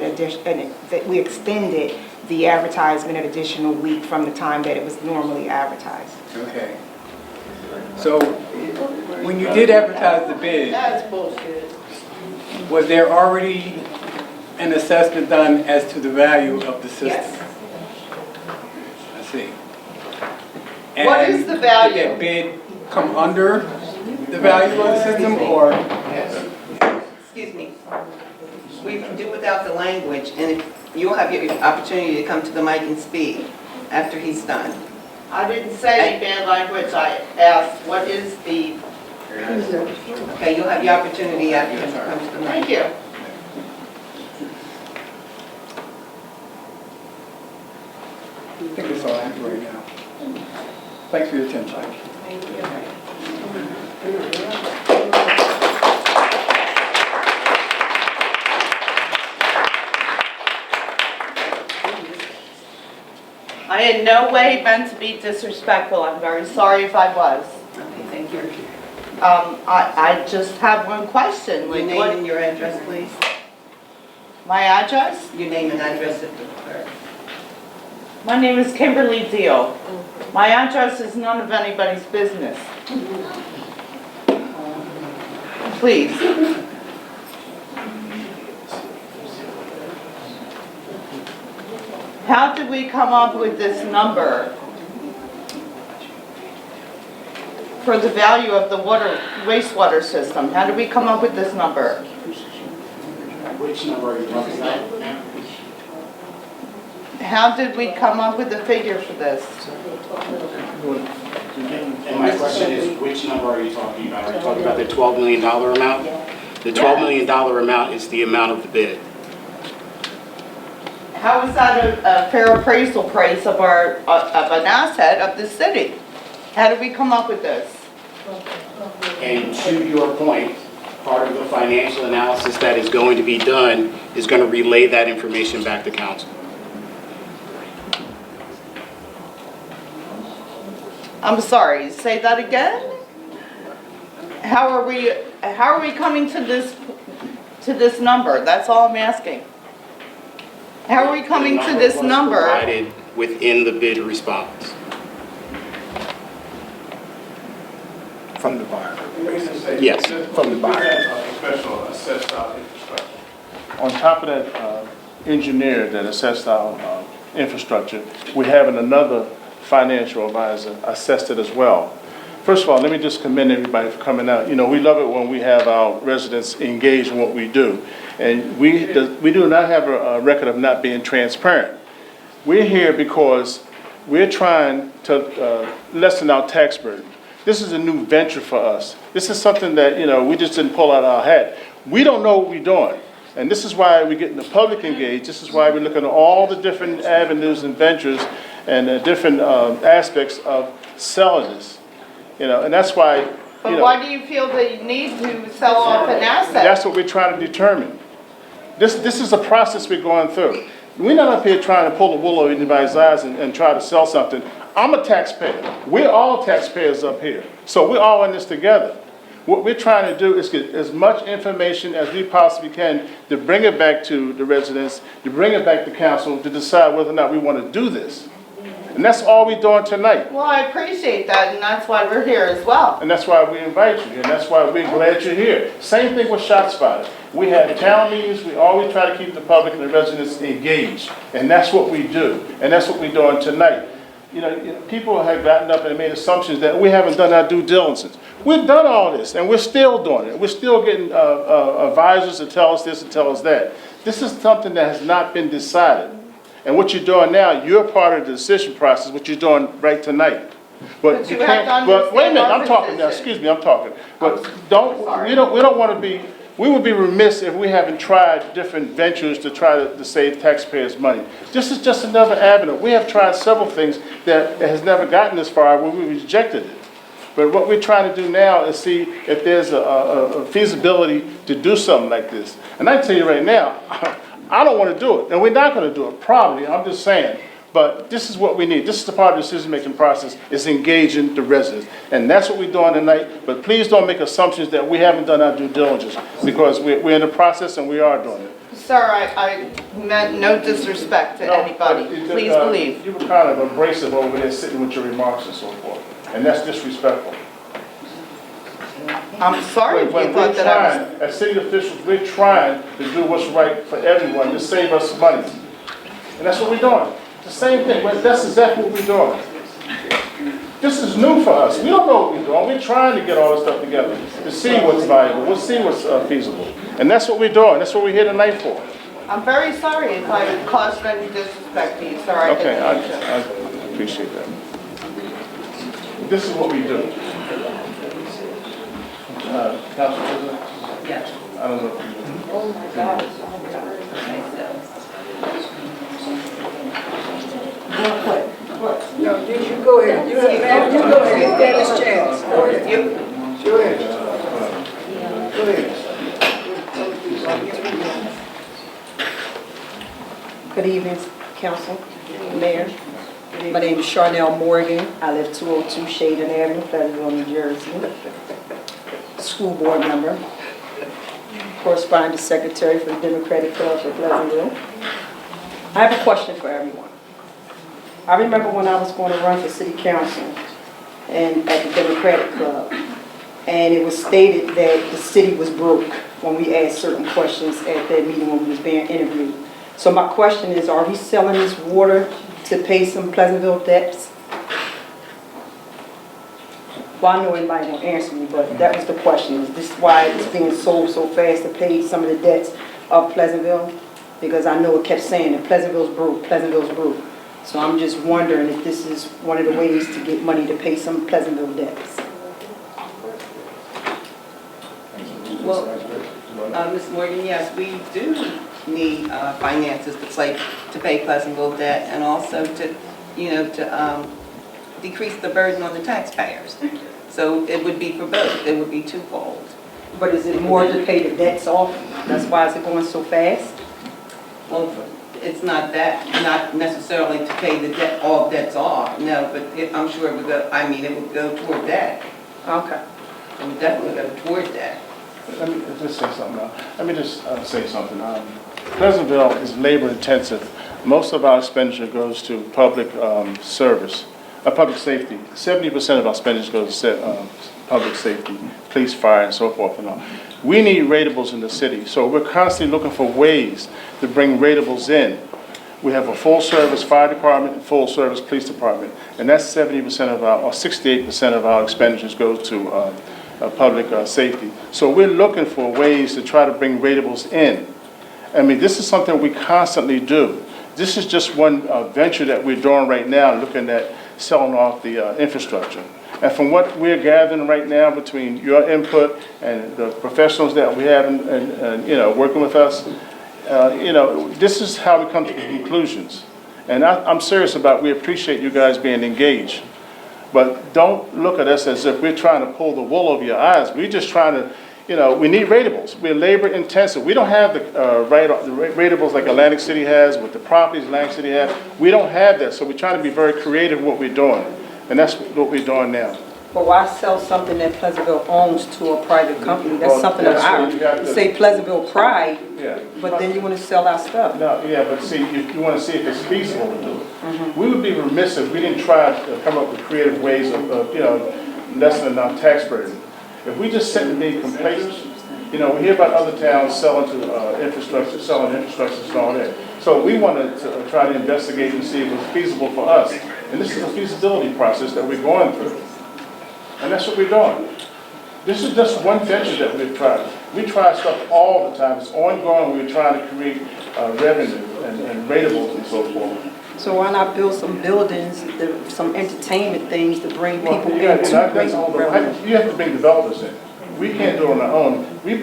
the advertisement an additional week from the time that it was normally advertised. Okay. So when you did advertise the bid, That's bullshit. was there already an assessment done as to the value of the system? Yes. I see. What is the value? Did that bid come under the value of the system, or? Excuse me. We can do without the language, and if you'll have your opportunity to come to the mic and speak after he's done. I didn't say any bad language, I asked, what is the, Okay, you'll have your opportunity after he comes to the mic. thank you. I think that's all I have right now. Thanks for your attention. I in no way meant to be disrespectful, I'm very sorry if I was. Okay, thank you. I just have one question, Your like name what, and your address, please. my address? Your name and address of the clerk. My name is Kimberly Deal. My address is none of anybody's business. Please. How did we come up with this number for the value of the wastewater system? How did we come up with this number? Which number are you talking about? How did we come up with the figure for this? And my question is, which number are you talking about? Are you talking about the $12 million amount? The $12 million amount is the amount of the bid. How is that a fair appraisal price of of an asset of the city? How did we come up with this? And to your point, part of the financial analysis that is going to be done is going to relay that information back to council. I'm sorry, say that again? How are we coming to this number? That's all I'm asking. How are we coming to this number? Provided within the bid response. From the buyer. Yes. From the buyer. Professional assessed our infrastructure. On top of that engineer that assessed our infrastructure, we have another financial advisor assessed it as well. First of all, let me just commend everybody for coming out. You know, we love it when we have our residents engaged in what we do. And we do not have a record of not being transparent. We're here because we're trying to lessen our tax burden. This is a new venture for us. This is something that, you know, we just didn't pull out our hat. We don't know what we're doing. And this is why we're getting the public engaged. This is why we're looking at all the different avenues and ventures and different aspects of selling this. You know, and that's why, you But know, why do you feel the need to sell off an asset? that's what we're trying to determine. This is a process we're going through. We're not up here trying to pull the wool over anybody's eyes and try to sell something. I'm a taxpayer. We're all taxpayers up here. So we're all in this together. What we're trying to do is get as much information as we possibly can to bring it back to the residents, to bring it back to council, to decide whether or not we want to do this. And that's all we're doing tonight. Well, I appreciate that, and that's why we're here as well. And that's why we invite you, and that's why we're glad you're here. Same thing with ShotSpotter. We have town meetings, we always try to keep the public and the residents engaged. And that's what we do, and that's what we're doing tonight. You know, people have gotten up and made assumptions that we haven't done our due diligence. We've done all this, and we're still doing it. We're still getting advisors to tell us this and tell us that. This is something that has not been decided. And what you're doing now, you're part of the decision process, what you're doing right tonight. But you have to But wait a minute, understand I'm talking now, our excuse me, I'm talking. But we don't want to be, we would be remiss if we haven't tried different ventures to try to save taxpayers' money. This is just another avenue. We have tried several things that has never gotten this far where we rejected it. But what we're trying to do now is see if there's a feasibility to do something like this. And I can tell you right now, I don't want to do it, and we're not going to do it, probably, I'm just saying. But this is what we need. This is the part of the decision-making process, is engaging the residents. And that's what we're doing tonight, but please don't make assumptions that we haven't done our due diligence, because we're in the process and we are doing it. Sir, I meant no disrespect to anybody. Please believe. You were kind of abrasive over there, sitting with your remarks and so forth, and that's disrespectful. I'm sorry if you When thought we're that I was... trying, as city officials, we're trying to do what's right for everyone, to save us money. And that's what we're doing. The same thing, that's exactly what we're doing. This is new for us. We don't know what we're doing. We're trying to get all this stuff together, to see what's valuable, we'll see what's feasible. And that's what we're doing. That's what we're here tonight for. I'm very sorry if I caused any disrespect to you, sir. I Okay, didn't mean to. I appreciate that. This is what we do. Council President? Yes. I don't know if you... Oh my God. No, you should go ahead. You go ahead. Dennis chance. Go ahead. Go ahead. Go ahead. Good evening, Council, Mayor. My name is Charnel Morgan. I live 202 Shadon Avenue, Pleasantville, New Jersey. School board member, corresponding secretary for the Democratic Club for Pleasantville. I have a question for everyone. I remember when I was going to run for city council and at the Democratic Club, and it was stated that the city was broke when we asked certain questions at that meeting when we was being interviewed. So my question is, are we selling this water to pay some Pleasantville debts? Well, I know anybody won't answer me, but that was the question. Is this why it's being sold so fast to pay some of the debts of Pleasantville? Because I know it kept saying that Pleasantville's broke, Pleasantville's broke. So I'm just wondering if this is one of the ways to get money to pay some Pleasantville debts. Well, Ms. Morgan, yes, we do need finances to pay Pleasantville debt, and also to, to decrease the burden on the taxpayers. So it would be for both. It would be twofold. But is it more to pay the debts off? That's why it's going so fast? Well, it's not that, not necessarily to pay the debt, all debts off, no, but I'm sure it would go, it would go toward that. Okay. It would definitely go toward that. Let me just say something now. Let me just say something. Pleasantville is labor intensive. Most of our expenditure goes to public service, public safety. 70% of our expenditure goes to public safety, police, fire, and so forth and all. We need ratables in the city, so we're constantly looking for ways to bring ratables in. We have a full-service fire department and full-service police department, and that's 70% of our, or 68% of our expenditures go to public safety. So we're looking for ways to try to bring ratables in. I mean, this is something we constantly do. This is just one venture that we're doing right now, looking at selling off the infrastructure. And from what we're gathering right now between your input and the professionals that we have and working with us, this is how we come to the conclusions. And I'm serious about, we appreciate you guys being engaged. But don't look at us as if we're trying to pull the wool over your eyes. We're just trying to, we need ratables. We're labor intensive. We don't have the ratables like Atlantic City has, with the properties Atlantic City has. We don't have that, so we're trying to be very creative in what we're doing. And that's what we're doing now. But why sell something that Pleasantville owns to a private company? That's something of ours. You say Pleasantville Pride, but then you want to sell our stuff. No, yeah, but see, you want to see if it's feasible to do it. We would be remiss if we didn't try to come up with creative ways of lessening our tax burden. If we just sit and be complacent, we hear about other towns selling to infrastructure, selling infrastructure and all that. So we wanted to try to investigate and see if it was feasible for us. And this is a feasibility process that we're going through. And that's what we're doing. This is just one venture that we've tried. We try stuff all the time. It's ongoing. We're trying to create revenue and ratables and so forth. So why not build some buildings, some entertainment things to bring people in to that's all you have to bring developers in. We can't do it on our own. We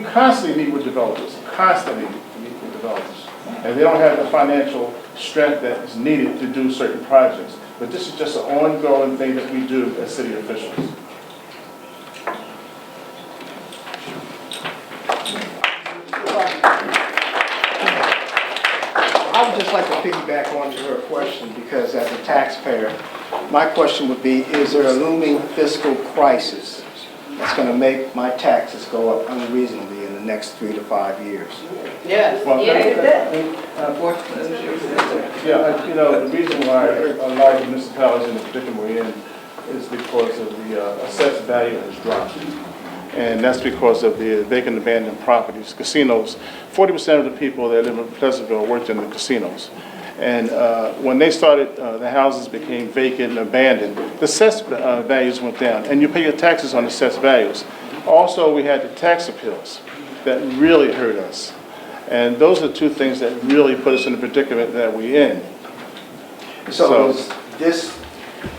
constantly meet with developers, constantly meet with developers. And they don't have the financial strength that is needed to do certain projects. But this is just an ongoing thing that we do as city officials. just like to piggyback onto her question, because as a taxpayer, my question would be, is there a looming fiscal crisis that's going to make my taxes go up unreasonably in the next 3 to 5 years? Yes. Well, Yeah, you know, the reason why a lot of municipalities in the predicament we're in is because of the assessed value has dropped. And that's because of the vacant abandoned properties. Casinos, 40% of the people that live in Pleasantville worked in the casinos. And when they started, the houses became vacant and abandoned, the assessed values went down. And you pay your taxes on assessed values. Also, we had the tax appeals that really hurt us. And those are two things that really put us in the predicament that we're in. So is this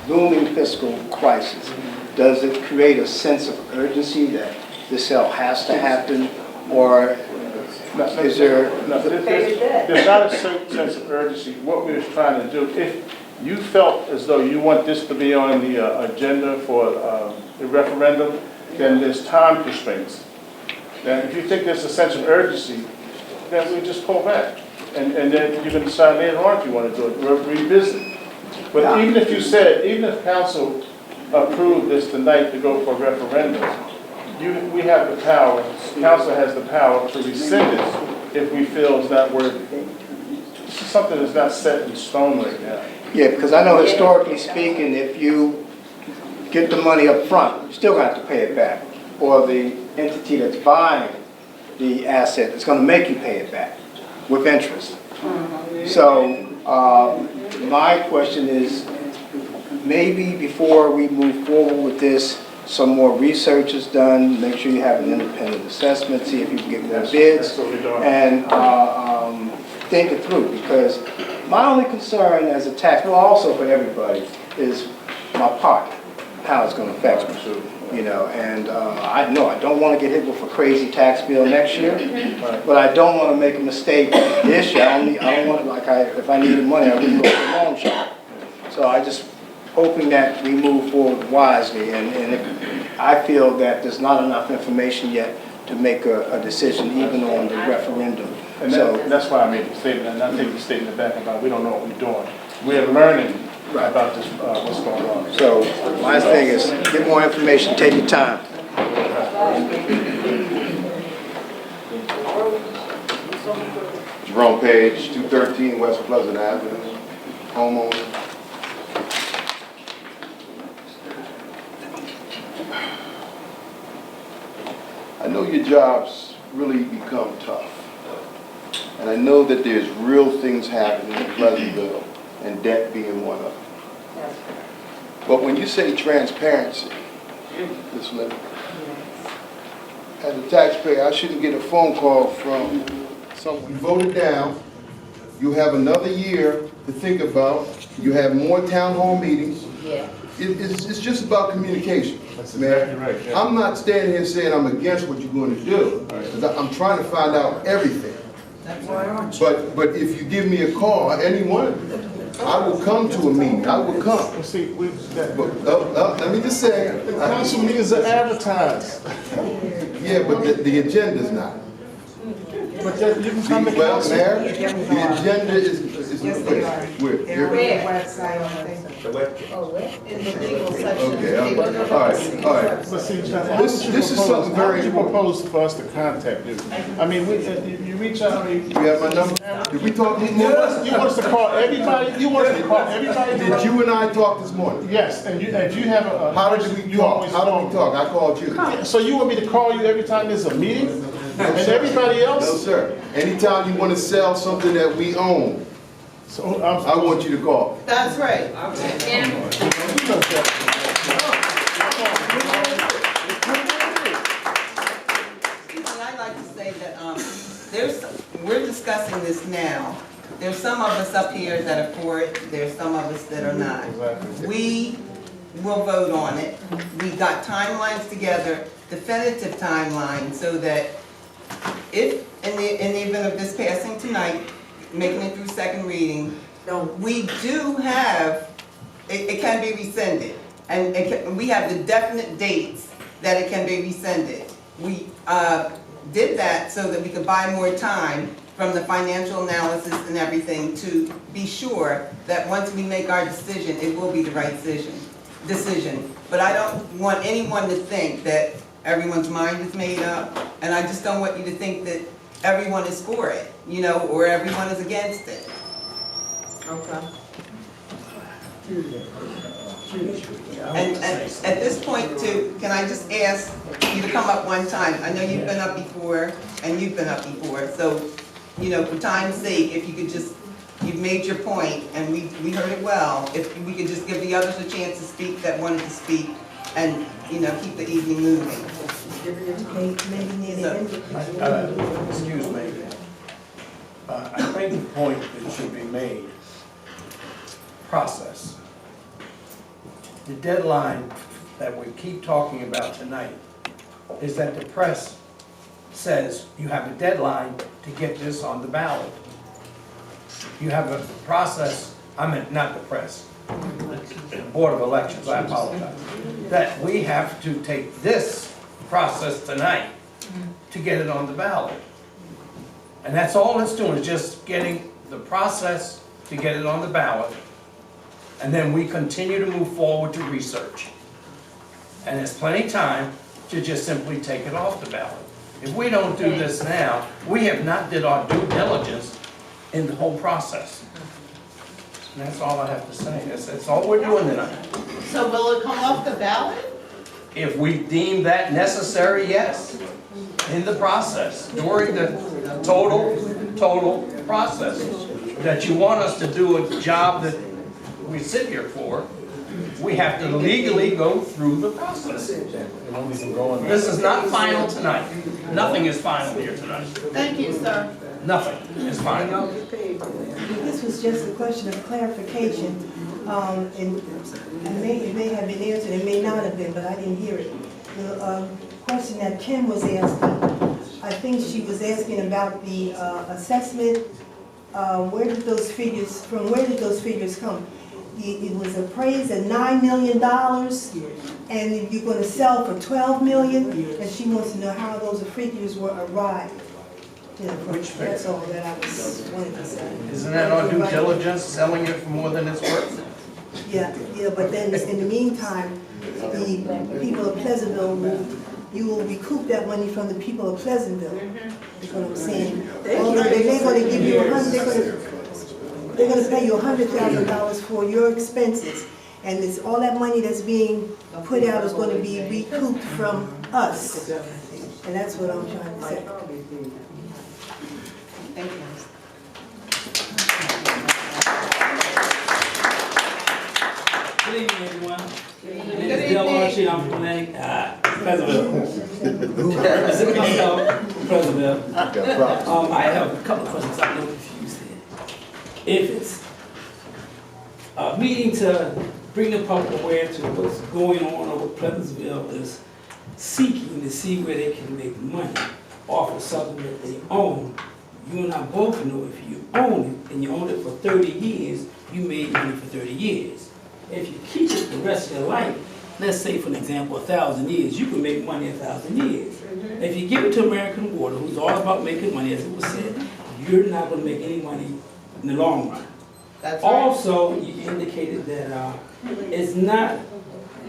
looming fiscal crisis, does it create a sense of urgency that this sale has to happen, or is there? There's not a certain sense of urgency. What we're trying to do, if you felt as though you want this to be on the agenda for the referendum, then there's time constraints. Then if you think there's a sense of urgency, then we just pull back. And then you can decide later on if you want to do it, or revisit. But even if you said, even if council approved this tonight to go for a referendum, we have the power, council has the power to rescind it if we feel it's not worthy. This is something that's not set in stone right now. Yeah, because I know historically speaking, if you get the money up front, you still have to pay it back. Or the entity that's buying the asset is going to make you pay it back with interest. So my question is, maybe before we move forward with this, some more research is done, make sure you have an independent assessment, see if you can get more bids, and think it through. Because my only concern as a taxpayer, also for everybody, is my pocket, how it's going to affect me. You know, and I don't want to get hit with a crazy tax bill next year, but I don't want to make a mistake this year. I don't want to, if I needed money, I wouldn't go for a loan shark. So I just hoping that we move forward wisely, and if I feel that there's not enough information yet to make a decision even on the referendum. And that's why I made the statement, and I take the statement back about we don't know what we're doing. We're learning about this, what's going on. So my thing is, get more information, take your time. Jerome Page, 213 West Pleasant Avenue, homeowner. I know your job's really become tough. And I know that there's real things happening in Pleasantville, and debt being one of them. But when you say transparency, Ms. Linda, as a taxpayer, I shouldn't get a phone call from someone. You voted down, you have another year to think about, you have more town hall meetings. Yeah. It's just about communication. That's exactly right. Yeah. I'm not standing here saying I'm against what you're going to do, because I'm trying to find out everything. But if you give me a call, anyone, I will come to a meeting. I will come. Well, see, Let me just say, the council meetings are advertised. Yeah, but the agenda's not. But you can come to Well, council. Mayor, the agenda is where? Okay, all right. But see, This is something very you propose for us to contact you. I mean, you reach out. You have my number? Did we talk this morning? You want us to call everybody? You want us to call everybody? Did you and I talk this morning? Yes, and if you have a. How did we talk? How did we talk? I called you. So you want me to call you every time there's a meeting? And everybody else? No, sir. Anytime you want to sell something that we own, So I want you to call. That's right. I'd like to say that we're discussing this now. There's some of us up here that are for it, there's some of us that are not. We will vote on it. We got timelines together, definitive timelines, so that if, in the event of this passing tonight, making it through second reading, we do have, it can be rescinded. And we have the definite dates that it can be rescinded. We did that so that we could buy more time from the financial analysis and everything to be sure that once we make our decision, it will be the right decision. But I don't want anyone to think that everyone's mind is made up, and I just don't want you to think that everyone is for it, you know, or everyone is against it. Okay. And at this point too, can I just ask you to come up one time? I know you've been up before, and you've been up before, so, you know, for time's sake, if you could just, you've made your point, and we heard it well, if we could just give the others a chance to speak that wanted to speak, and, you know, keep the evening moving. Excuse me. I think the point that should be made, process. The deadline that we keep talking about tonight is that the press says you have a deadline to get this on the ballot. You have a process, I mean, not the press, the Board of Elections, I apologize, that we have to take this process tonight to get it on the ballot. And that's all it's doing, is just getting the process to get it on the ballot. And then we continue to move forward to research. And there's plenty of time to just simply take it off the ballot. If we don't do this now, we have not did our due diligence in the whole process. And that's all I have to say. That's all we're doing tonight. So will it come off the ballot? If we deem that necessary, yes, in the process, during the total process. That you want us to do a job that we sit here for, we have to legally go through the process. This is not final tonight. Nothing is final here tonight. Thank you, sir. Nothing is final. This was just a question of clarification, and it may have been answered, it may not have been, but I didn't hear it. The question that Kim was asking, I think she was asking about the assessment. Where did those figures come? It was appraised at $9 million, and you're going to sell for $12 million, and she wants to know how those figures were arrived. That's all that I was wanting to say. Isn't that our due diligence, selling it for more than it's worth? Yeah, but then in the meantime, the people of Pleasantville you will recoup that money from the people of Pleasantville. That's what I'm saying. They're going to give you they're going to pay you $100,000 for your expenses, and it's all that money that's being put out is going to be recouped from us, and that's what I'm trying to say. Thank you. Good evening, everyone. My name is Del Archie. I'm from Pleasantville. Pleasantville. I have a couple of questions. I'm a little confused here. If it's a meeting to bring the public aware to what's going on over Pleasantville is seeking to see where they can make money off of something that they own, you and I both know if you own it and you own it for 30 years, you made money for 30 years. If you keep it the rest of your life, let's say for an example, 1,000 years, you can make money 1,000 years. If you give it to American Water, who's all about making money, as it was said, you're not going to make any money in the long run. That's right. Also, you indicated that it's not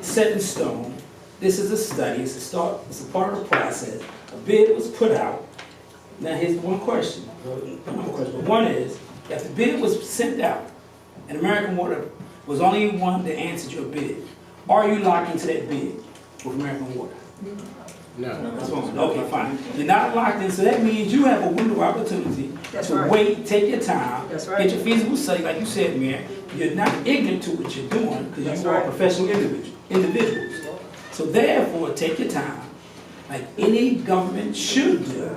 set in stone. This is a study. It's a part of the process. A bid was put out. Now, here's one question. One is, if the bid was sent out and American Water was only one that answered your bid, are you locked into that bid with American Water? No. That's one. Okay, fine. You're not locked in, so that means you have a window of opportunity to wait, take your time, get your feasible study, like you said, Mayor. You're not ignorant to what you're doing because you are professional individuals. So therefore, take your time, like any government should do.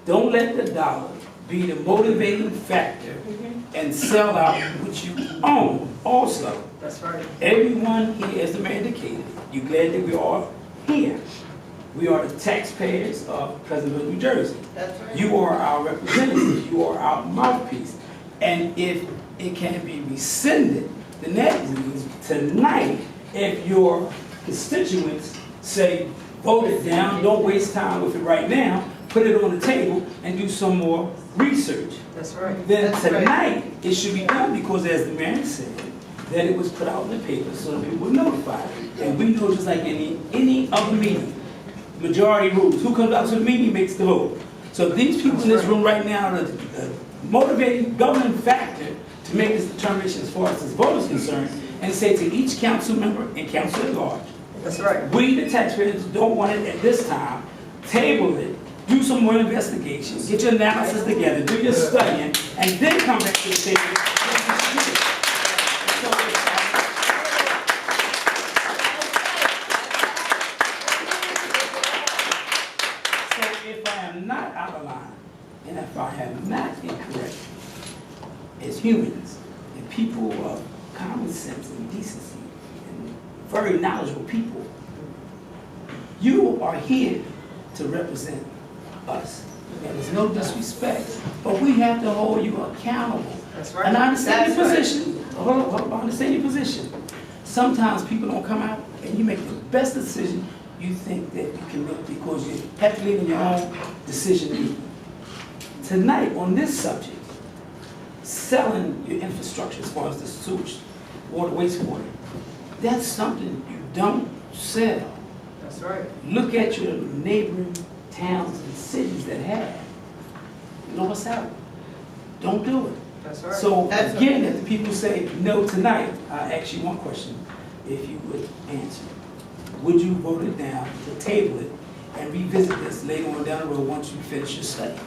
Don't let the dollar be the motivating factor and sell out what you own also. That's right. Everyone here, as the mayor indicated, you're glad that we are here. We are the taxpayers of Pleasantville, New Jersey. That's right. You are our representatives. You are our mouthpiece. And if it can be rescinded, then that means tonight, if your constituents say, vote it down, don't waste time with it right now, put it on the table, and do some more research. That's right. Then tonight, it should be done because, as the mayor said, that it was put out in the paper so that people were notified. And we know, just like any other meeting, majority rules. Who comes out to the meeting makes the vote. So these people in this room right now are the motivating governing factor to make this determination as far as this vote is concerned, and say to each council member and council at large, That's right. we, the taxpayers, don't want it at this time. Table it. Do some more investigations. Get your analysis together. Do your studying. And then come back to the table. So if I am not out of line, and if I am not incorrect, as humans and people of common sense and decency and very knowledgeable people, you are here to represent us. And there's no disrespect, but we have to hold you accountable. That's right. And I understand your That's position. Hold on, I understand your position. Sometimes people don't come out and you make the best decision you think that you can make because you have to live in your own decision making. Tonight, on this subject, selling your infrastructure as far as the sewage, water, wastewater, that's something you don't sell. That's right. Look at your neighboring towns and cities that have. You know what's out? Don't do it. That's right. So again, if the people say no tonight, I ask you one question, if you would answer. Would you vote it down, to table it, and revisit this later on down the road once you finish your study?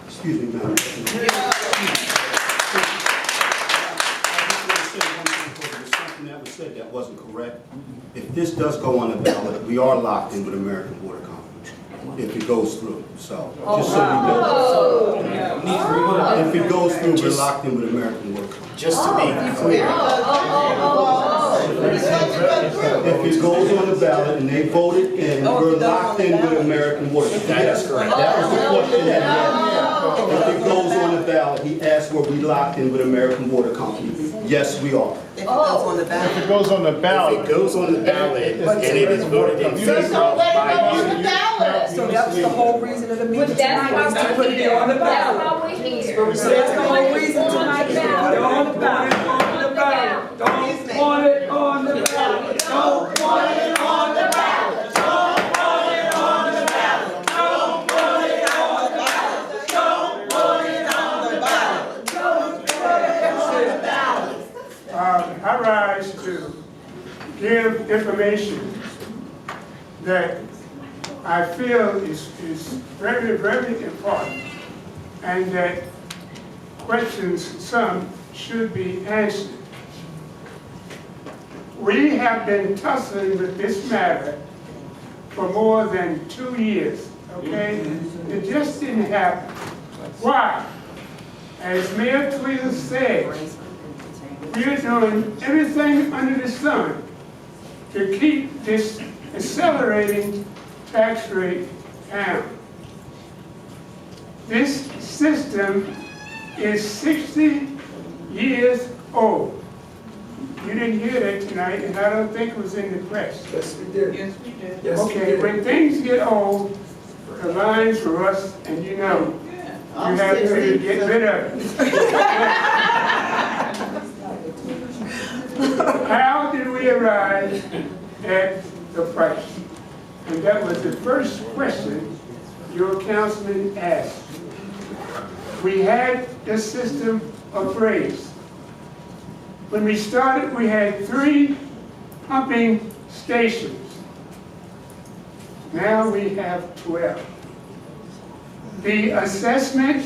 Excuse me, Madam. Something that was said that wasn't correct. If this does go on the ballot, we are locked in with American Water Company. If it goes through, so just so we know. If it goes through, we're locked in with American Water Company. Just to be clear, If it goes on the ballot and they vote it in, we're locked in with American Water Company. that is correct. That was the question that he asked. If it goes on the ballot, he asked were we locked in with American Water Company. Yes, we are. If it goes on the If ballot. it goes on the ballot. If it goes on the ballot and it is voted in favor of by you, So that was the whole reason of the meeting tonight, was to put it on the ballot. So that's the whole reason tonight, is to put it on the ballot. Don't want it on the ballot. Don't want it on the ballot. Don't want it on the ballot. Don't want it on the ballot. Don't want it on the ballot. Don't want it on the ballot. I rise to give information that I feel is very, very important, and that questions, some should be answered. We have been tussling with this matter for more than 2 years, okay? It just didn't happen. Why? As Mayor Twill said, we're doing everything under the sun to keep this accelerating tax rate down. This system is 60 years old. You didn't hear that tonight, and I don't think it was in the press. Yes, we did. Yes, we did. Yes, we Okay, did. when things get old, the lines rust, and you know, you have to get rid of it. How did we arrive at the price? And that was the first question your councilman asked. We had the system appraised. When we started, we had 3 pumping stations. Now we have 12. The assessment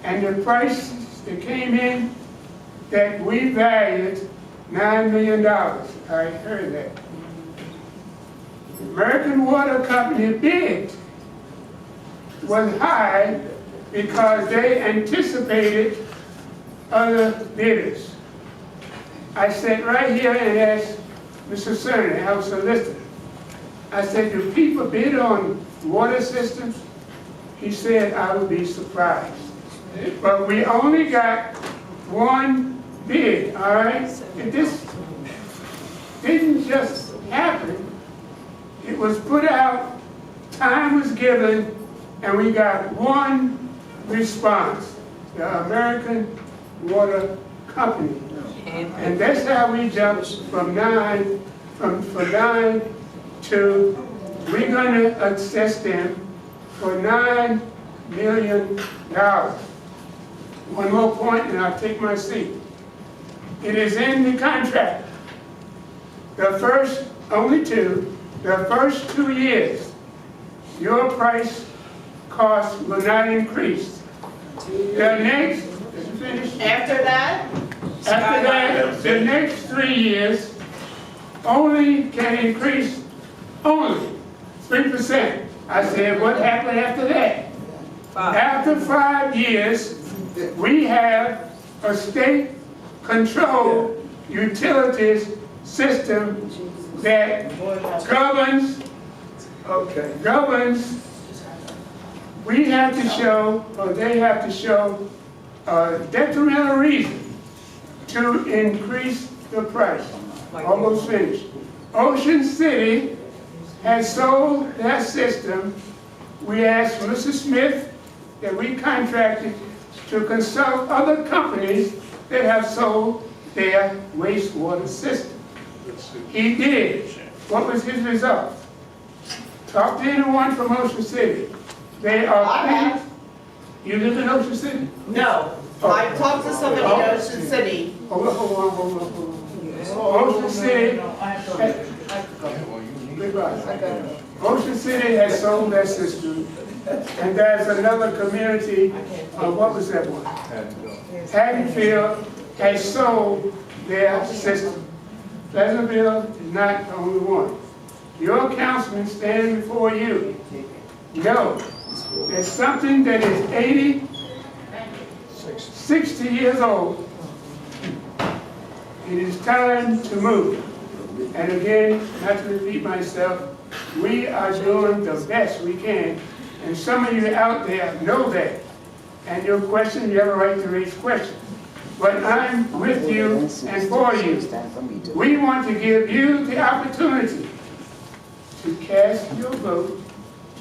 and the price that came in, that we valued $9 million. I heard that. American Water Company bid was high because they anticipated other bidders. I sat right here and asked Mr. Cerny, our solicitor, I said, do people bid on water systems? He said, I would be surprised. But we only got 1 bid, all right? And this didn't just happen. It was put out, time was given, and we got one response, the American Water Company. And that's how we jumped from nine to, we're gonna assess them for $9 million. One more point and I'll take my seat. It is in the contract. The first 2 years, your price cost will not increase. The next, After that? after that, the next 3 years only can increase only 3%. I said, what happened after that? After 5 years, we have a state-controlled utilities system that governs, we have to show, or they have to show a detrimental reason to increase the price. Almost finished. Ocean City has sold that system. We asked Mr. Smith that we contracted to consult other companies that have sold their wastewater system. He did. What was his result? Talk to anyone from Ocean City. They are pleased. You live in Ocean City? No. I talked to somebody in Ocean City. Hold on. Ocean City. Ocean City has sold that system. And there's another community, what was that one? Haddonfield has sold their system. Pleasantville is not the only one. Your councilman standing before you know there's something that is 80, 60 years old. It is time to move. And again, not to repeat myself, we are doing the best we can. And some of you out there know that. And your question, you have a right to raise questions. But I'm with you and for you. We want to give you the opportunity to cast your vote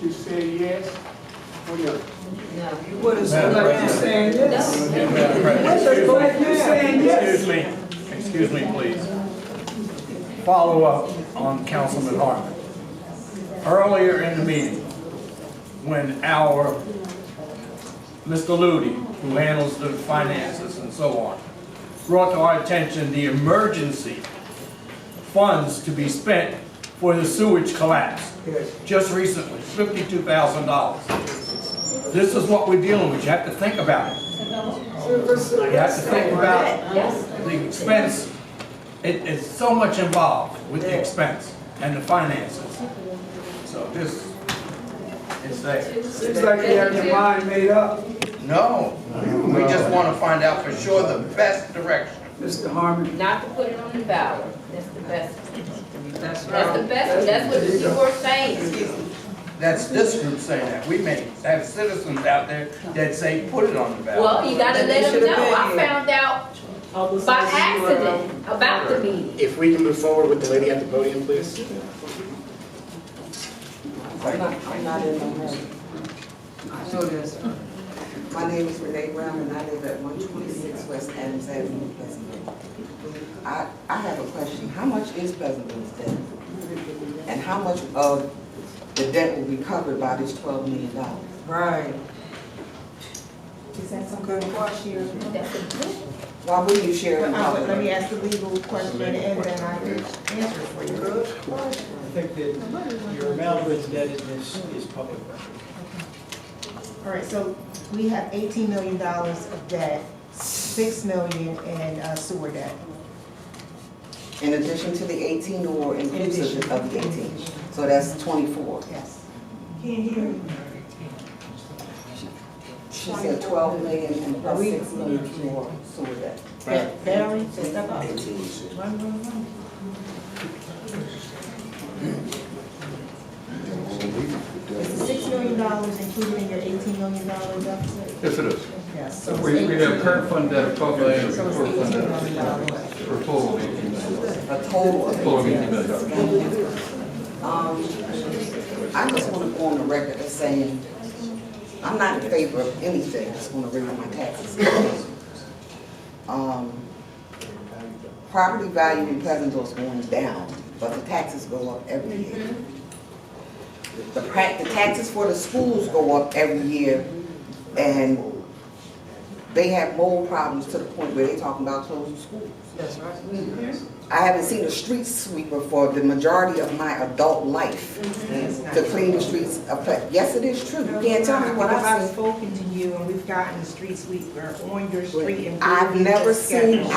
to say yes or no. What is you saying yes? Excuse me, please. Follow up on Councilman Harmon. Earlier in the meeting, when our Mr. Ludi, who handles the finances and so on, brought to our attention the emergency funds to be spent for the sewage collapse. Just recently, $52,000. This is what we're dealing with. You have to think about it. You have to think about the expense. It's so much involved with the expense and the finances. So this is there. Seems like you have your mind made up. No, we just want to find out for sure the best direction. Mr. Harmon. Not to put it on the ballot. That's the best. That's the best. That's what you were saying. That's this group saying that. We may have citizens out there that say put it on the ballot. Well, you gotta let them know. I found out by accident about the meeting. If we can move forward with the lady at the podium, please. I'm not in no hurry. So this, my name is Renee Brown and I live at 126 West Adams Avenue, Pleasantville. I have a question. How much is Pleasantville's debt? And how much of the debt will be covered by this $12 million? Right. Is that some good question? Why wouldn't you share it in public? Let me ask the legal question and then I can answer for you. I think that your amount of indebtedness is public record. All right, so we have $18 million of debt, $6 million in sewer debt. In addition to the 18 or inclusive of the 18? So that's 24? Yes. Can't hear me. She said 12 million and plus 6 million for sewer debt. Valerie, step up. Run. Is the $6 million included in your $18 million deficit? Yes, it is. Yes. So we have current fund debt of 12 million, and core fund debt for a total of 18 million. A total of Total of 18 million. I just want to go on the record as saying I'm not in favor of anything that's gonna raise my taxes. Property value in Pleasantville is going down, but the taxes go up every year. The taxes for the schools go up every year, and they have mold problems to the point where they're talking about closing schools. That's right. I haven't seen a street sweeper for the majority of my adult life to clean the streets of Pleasantville. Yes, it is true. You can't tell me what I've I've seen. spoken to you and we've gotten a street sweeper on your street and. I've never seen They've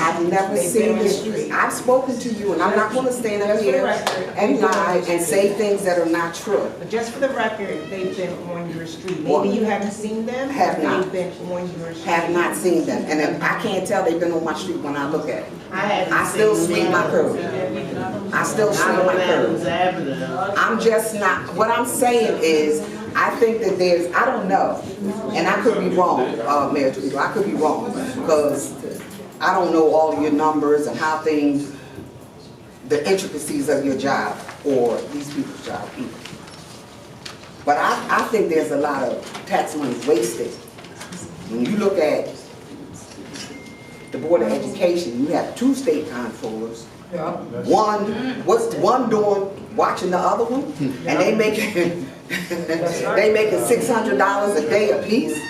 this. been on I've spoken to you, and I'm not gonna stand up Just for the here record. and lie and say things that are not true. But just for the record, they've been on your street. What? Maybe you haven't seen them. Have but not. They've been on your street. Have not seen them, and then I can't tell they've been on my street when I look at it. I still sweep my curb. I still sweep my curb. I'm just not, what I'm saying is, I think that there's, I don't know, and I could be wrong, Mayor Tweedle, I could be wrong, because I don't know all of your numbers and how things, the intricacies of your job, or these people's job either. But I think there's a lot of tax money wasted. When you look at the Board of Education, you have 2 state comptrollers. What's one doing, watching the other one? And they making $600 a day apiece.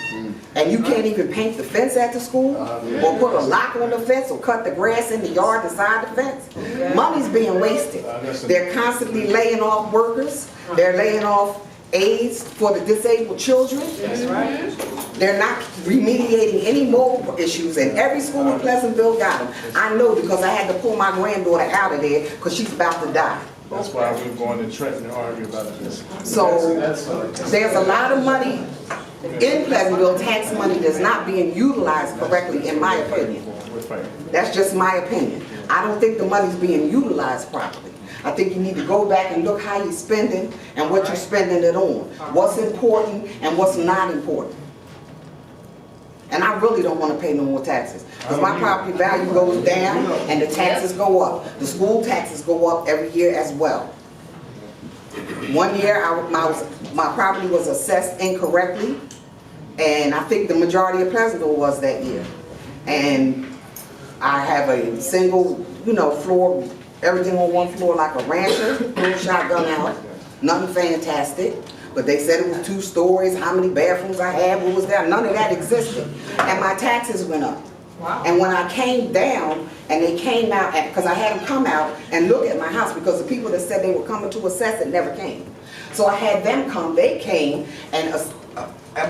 And you can't even paint the fence at the school, or put a lock on the fence, or cut the grass in the yard beside the fence. Money's being wasted. They're constantly laying off workers. They're laying off aides for the disabled children. That's right. They're not remediating any mold issues, and every school in Pleasantville got them. I know because I had to pull my granddaughter out of there because she's about to die. That's why we're going to Trenton to argue about this. So there's a lot of money in Pleasantville, tax money that's not being utilized correctly, in my opinion. That's just my opinion. I don't think the money's being utilized properly. I think you need to go back and look how you're spending and what you're spending it on. What's important and what's not important. And I really don't want to pay no more taxes, because my property value goes down and the taxes go up. The school taxes go up every year as well. One year, my property was assessed incorrectly, and I think the majority of Pleasantville was that year. And I have a single, floor, everything on one floor like a rancher, pull a shotgun out, nothing fantastic. But they said it was 2 stories, how many bathrooms I had, what was there, none of that existed. And my taxes went up. Wow. And when I came down, and they came out, because I had them come out and look at my house, because the people that said they were coming to assess it never came. So I had them come, they came, and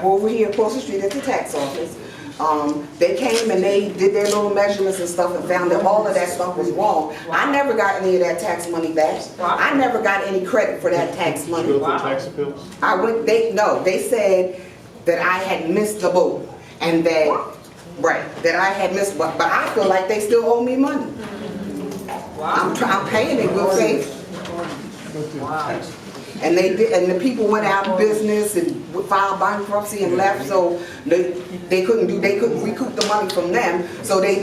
over here across the street at the tax office, they came and they did their little measurements and stuff and found that all of that stuff was wrong. I never got any of that tax money back. I never got any credit for that tax money. Tax appeals? They said that I had missed the boat, and that I had missed, but I feel like they still owe me money. I'm paying it good faith. And they did, and the people went out of business and filed bankruptcy and left, so they couldn't recoup the money from them, so we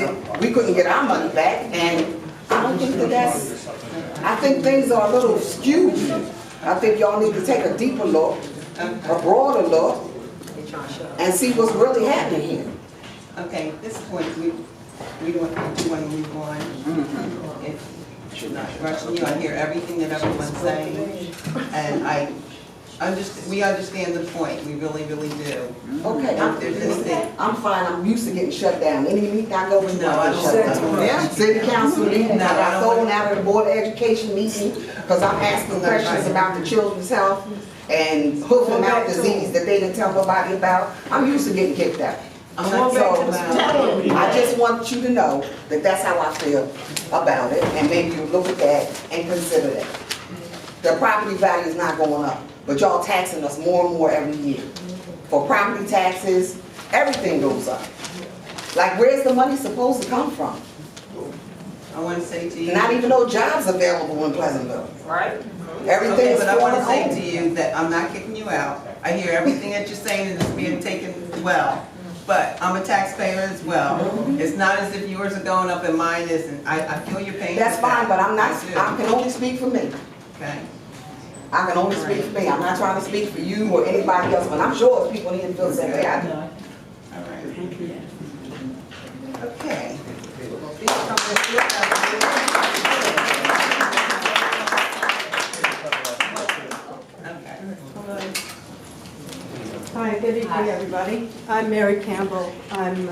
couldn't get our money back. And I don't think that's, I think things are a little skewed. I think y'all need to take a deeper look, a broader look, and see what's really happening here. Okay, at this point, we don't want to move on. If I'm not rushing you, I hear everything that everyone's saying, and we understand the point, we really, really do. Okay, There's anything. I'm fine, I'm used to getting shut down. Any meeting I go to, No, I don't. shut down. Yeah. City council meeting, No, I I got don't. thrown out of the Board of Education meeting because I'm asking questions about the children's health and hoof and mouth disease that they didn't tell nobody about. I'm used to getting kicked out. So I just want you to know that that's how I feel about it, and maybe you look at that and consider that. The property value is not going up, but y'all taxing us more and more every year. For property taxes, everything goes up. Like, where's the money supposed to come from? I want to say to you. Not even no jobs available in Pleasantville. Right. Everything's but I want to going say to you that I'm not kicking you out. I hear everything that you're saying and it's being taken well. But I'm a taxpayer as well. It's not as if yours are going up and mine isn't. I feel your pain. That's fine, but I'm not, I can only speak for me. Okay. I can only speak for me. I'm not trying to speak for you or anybody else, but I'm sure there's people in here that feel the same way I do. All right. Okay. Hi, good evening, everybody. I'm Mary Campbell. And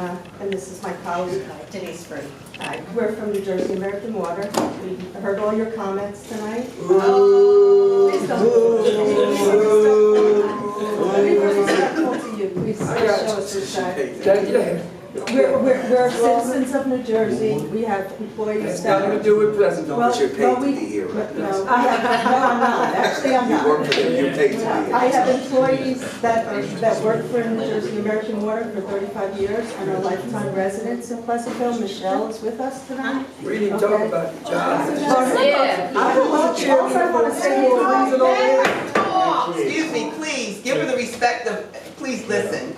this is my colleague, Denise Free. Hi, we're from New Jersey American Water. We heard all your comments tonight. Please don't. Be respectful to you. Please show us respect. We're citizens of New Jersey. We have employees. It's nothing to do with Pleasantville, but you're paid to be here, right? No, I'm not. Actually, I'm not. You work for them, you're paid to be here. I have employees that work for New Jersey American Water for 35 years and are lifetime residents in Pleasantville. Michelle is with us tonight. We didn't talk about the job. Yeah. I want to say is Excuse me, please, give her the respect of, please listen.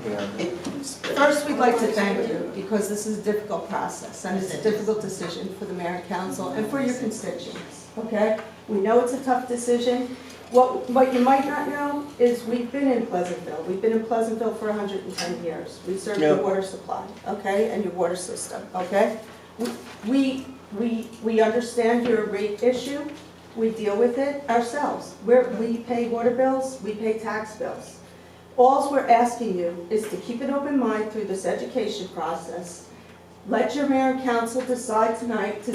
First, we'd like to thank you because this is a difficult process and it's a difficult decision for the mayor and council and for your constituents, okay? We know it's a tough decision. What you might not know is we've been in Pleasantville. We've been in Pleasantville for 110 years. We serve your water supply, okay, and your water system, okay? We understand your rate issue. We deal with it ourselves. We pay water bills, we pay tax bills. All we're asking you is to keep an open mind through this education process. Let your mayor and council decide tonight to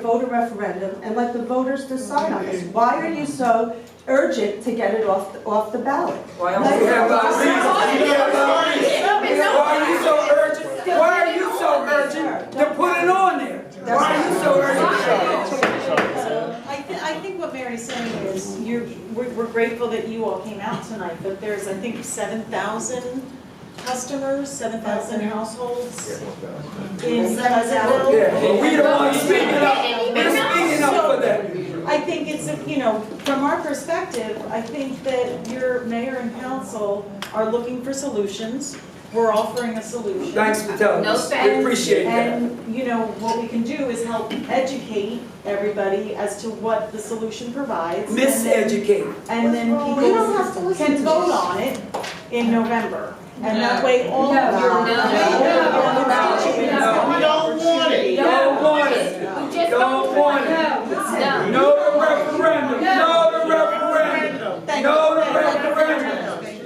vote a referendum and let the voters decide on this. Why are you so urgent to get it off the ballot? Why are you so urgent to put it on there? Why are you so urgent? I think what Mary's saying is we're grateful that you all came out tonight, but there's, I think, 7,000 customers, 7,000 households in Pleasantville. We don't want to speak it up. We're speaking up for them. I think it's, from our perspective, I think that your mayor and council are looking for solutions. We're offering a solution. Thanks for telling us. We appreciate that. And, what we can do is help educate everybody as to what the solution provides. Miseducate. And then people can vote on it in November. And that way all of your... We don't want it. Don't want it. Don't want it. No to referendum. No to referendum. No to referendum.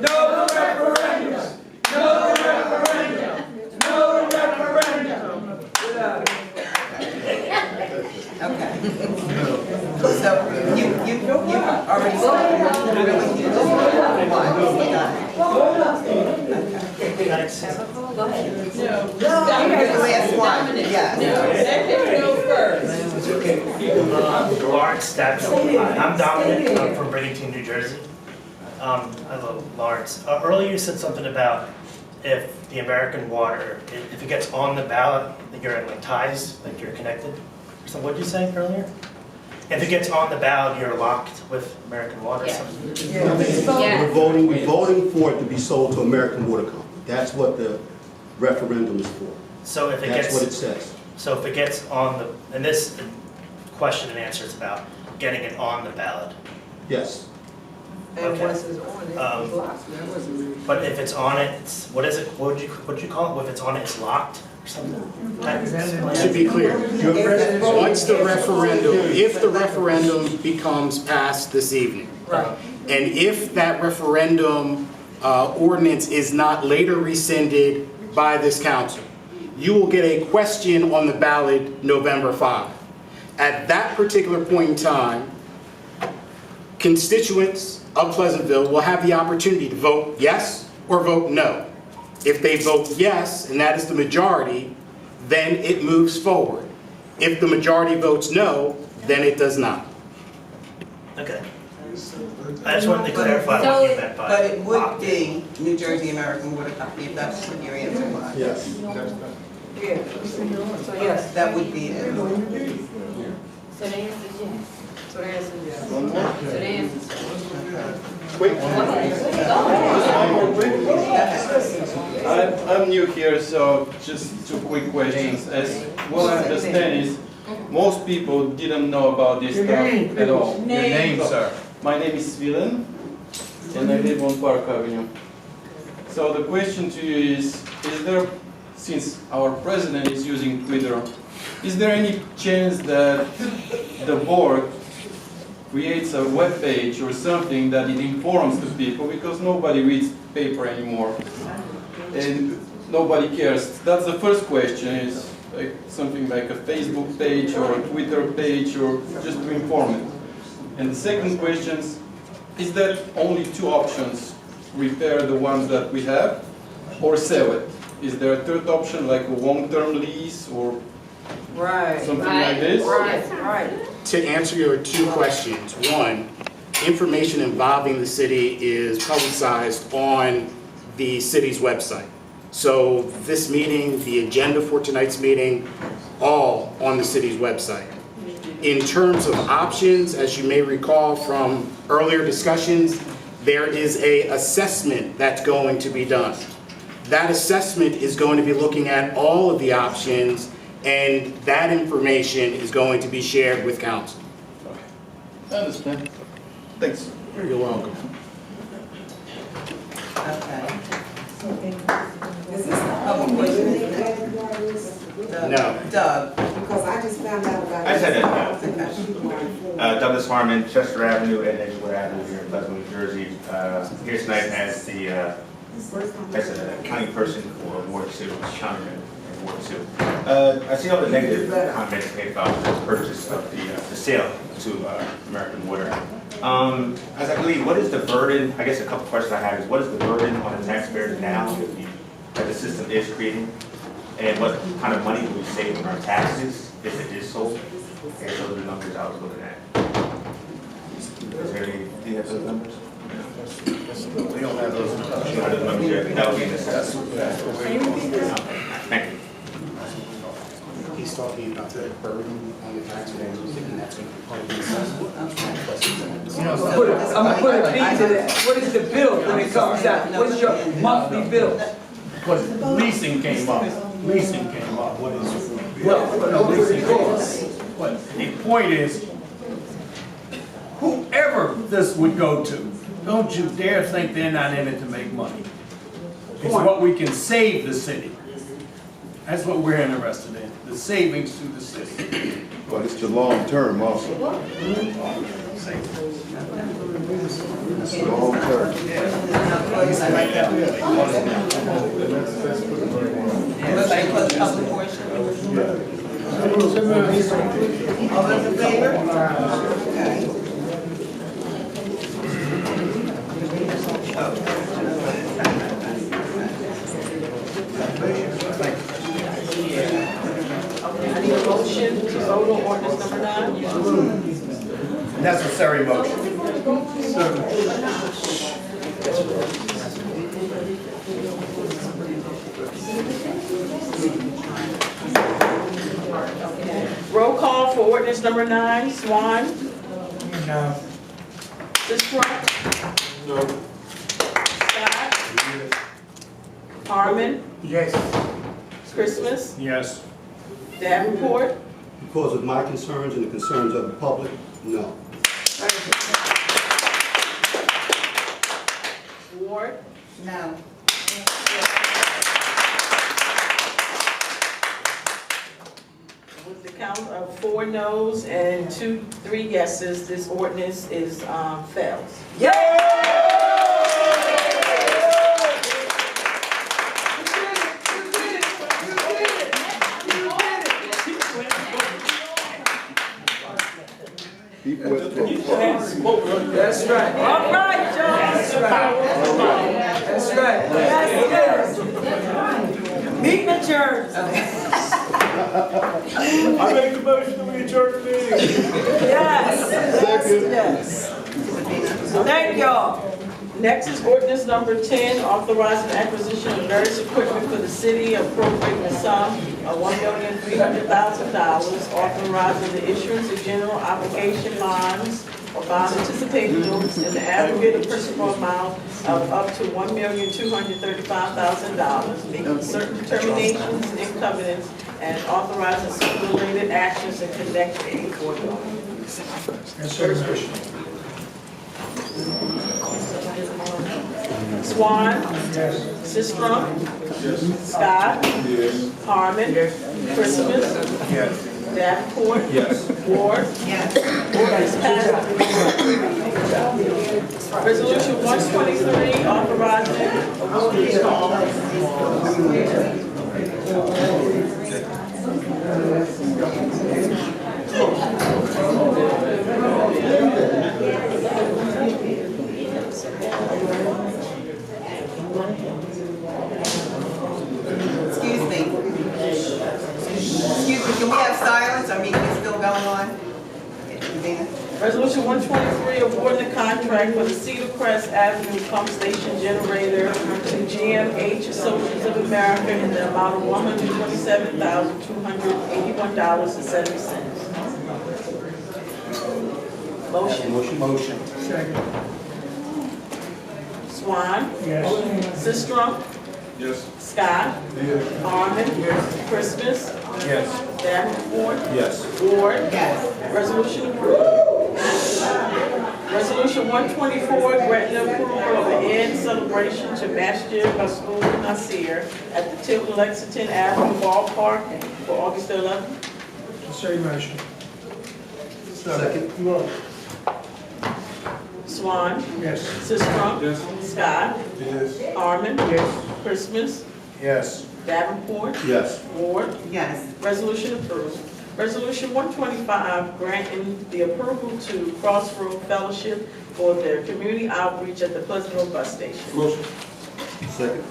No to referendum. No referendum! No referendum! Okay. So, you already started really huge. Go ahead. No, you're the last one, yes. Lawrence Statue. I'm Dominic. I'm from Bradenton, New Jersey. I love Lawrence. Earlier you said something about if the American Water, if it gets on the ballot, that you're like ties, like you're connected. So what did you say earlier? If it gets on the ballot, you're locked with American Water or something? We're voting for it to be sold to American Water Company. That's what the referendum is for. So if it That's gets, what it says. So if it gets on the, and this question and answer is about getting it on the ballot. Yes. And once it's on, it's blocked. But if it's on it, what is it? What would you call it? If it's on it, it's locked or something? To be clear, once the referendum, if the referendum becomes passed this evening, and if that referendum ordinance is not later rescinded by this council, you will get a question on the ballot November 5. At that particular point in time, constituents of Pleasantville will have the opportunity to vote yes or vote no. If they vote yes, and that is the majority, then it moves forward. If the majority votes no, then it does not. Okay. I just wanted to clarify what you meant by. But it would be New Jersey American Water Company, if that's what your answer was. Yes. Yeah. So yes, that would be it. So the answer is yes. So the answer is yes. So the answer is yes. I'm new here, so just two quick questions. As what I understand is, most people didn't know about this stuff at all. Your name, sir. My name is Svilen, and I live on Park Avenue. So the question to you is there, since our president is using Twitter, is there any chance that the board creates a web page or something that it informs the people, because nobody reads paper anymore and nobody cares? That's the first question, is like something like a Facebook page or a Twitter page, or just to inform it. And the second question is that only two options: repair the ones that we have or sell it? Is there a third option, like a long-term lease or something like this? Right. To answer your two questions, one, information involving the city is publicized on the city's website. So this meeting, the agenda for tonight's meeting, all on the city's website. In terms of options, as you may recall from earlier discussions, there is an assessment that's going to be done. That assessment is going to be looking at all of the options, and that information is going to be shared with council. I understand. Thanks. You're welcome. Okay. Is this the public meeting? No. Doug, because I just found out about it. I said that. Douglas Harmon, Chester Avenue and Edgewood Avenue here in Pleasant, New Jersey. Here tonight as the county person for Ward 2, county in Ward 2. I see all the negative comments made about the purchase of the sale to American Water. As I believe, what is the burden? I guess a couple questions I have is, what is the burden on the taxpayers now that the system is creating? And what kind of money will we save on our taxes if it is sold? And those are the numbers I was looking at. Is there any, do you have those numbers? We don't have those numbers. You don't have those numbers yet? That would be necessary. Thank you. He's talking about the burden on the taxpayers, and that's going to be part of the assessment. You know, I'm gonna put a beat to that. What is the bill when it comes out? What's your monthly bill? Because leasing came up. Leasing came up. What is? Well, no, leasing costs. But the point is, whoever this would go to, don't you dare think they're not in it to make money. It's what we can save the city. That's what we're interested in, the savings to the city. Well, it's the long term also. It's the long term. All those in favor? Okay. I need a motion to vote on ordinance number 9. Necessary motion. Roll call for ordinance number 9. Swan? No. Sisdrum? No. Scott? Harmon? Yes. Christmas? Yes. Davenport? Because of my concerns and the concerns of the public, no. Ward? No. With the count of 4 noes and 3 yeses, this ordinance is fails. That's right. All right, John. That's right. That's right. Yes, yes. Meeting adjourned. I make the motion that we adjourn the meeting. Yes, yes, yes. Thank y'all. Next is ordinance number 10, authorizing acquisition of various equipment for the city, appropriating the sum of $1,300,000, authorizing the issuance of general obligation bonds or bond anticipated notes in the aggregate of principal amount of up to $1,235,000, making certain determinations and covenants, and authorizing certain related actions in connection with the foregoing. Swan. Sistrum. Scott. Harmon. Christmas. Davenport. Ward. Is passed. Resolution 123, authorizing Excuse me, can we have silence? Our meeting is still going on? Dana? Resolution 123, awarding the contract for the Cedar Crest Avenue Pump Station Generator to GMH Associates of America in the amount of $127,281.70. Motion. Motion. Second. Swan. Yes. Sistrum. Yes. Scott. Harmon. Christmas. Yes. Davenport. Yes. Ward. Resolution approved. Resolution 124, granting approval of an end celebration to Masjid Rasul Nasir at the Tilton Lexington Avenue Ballpark for August 11th. Say motion. Second. Swan. Yes. Sistrum. Yes. Scott. Yes. Harmon. Christmas. Yes. Davenport. Yes. Ward. Yes. Resolution approved. Resolution 125, granting the approval to Crossroad Fellowship for their community outreach at the Pleasantville bus station. Motion. Second.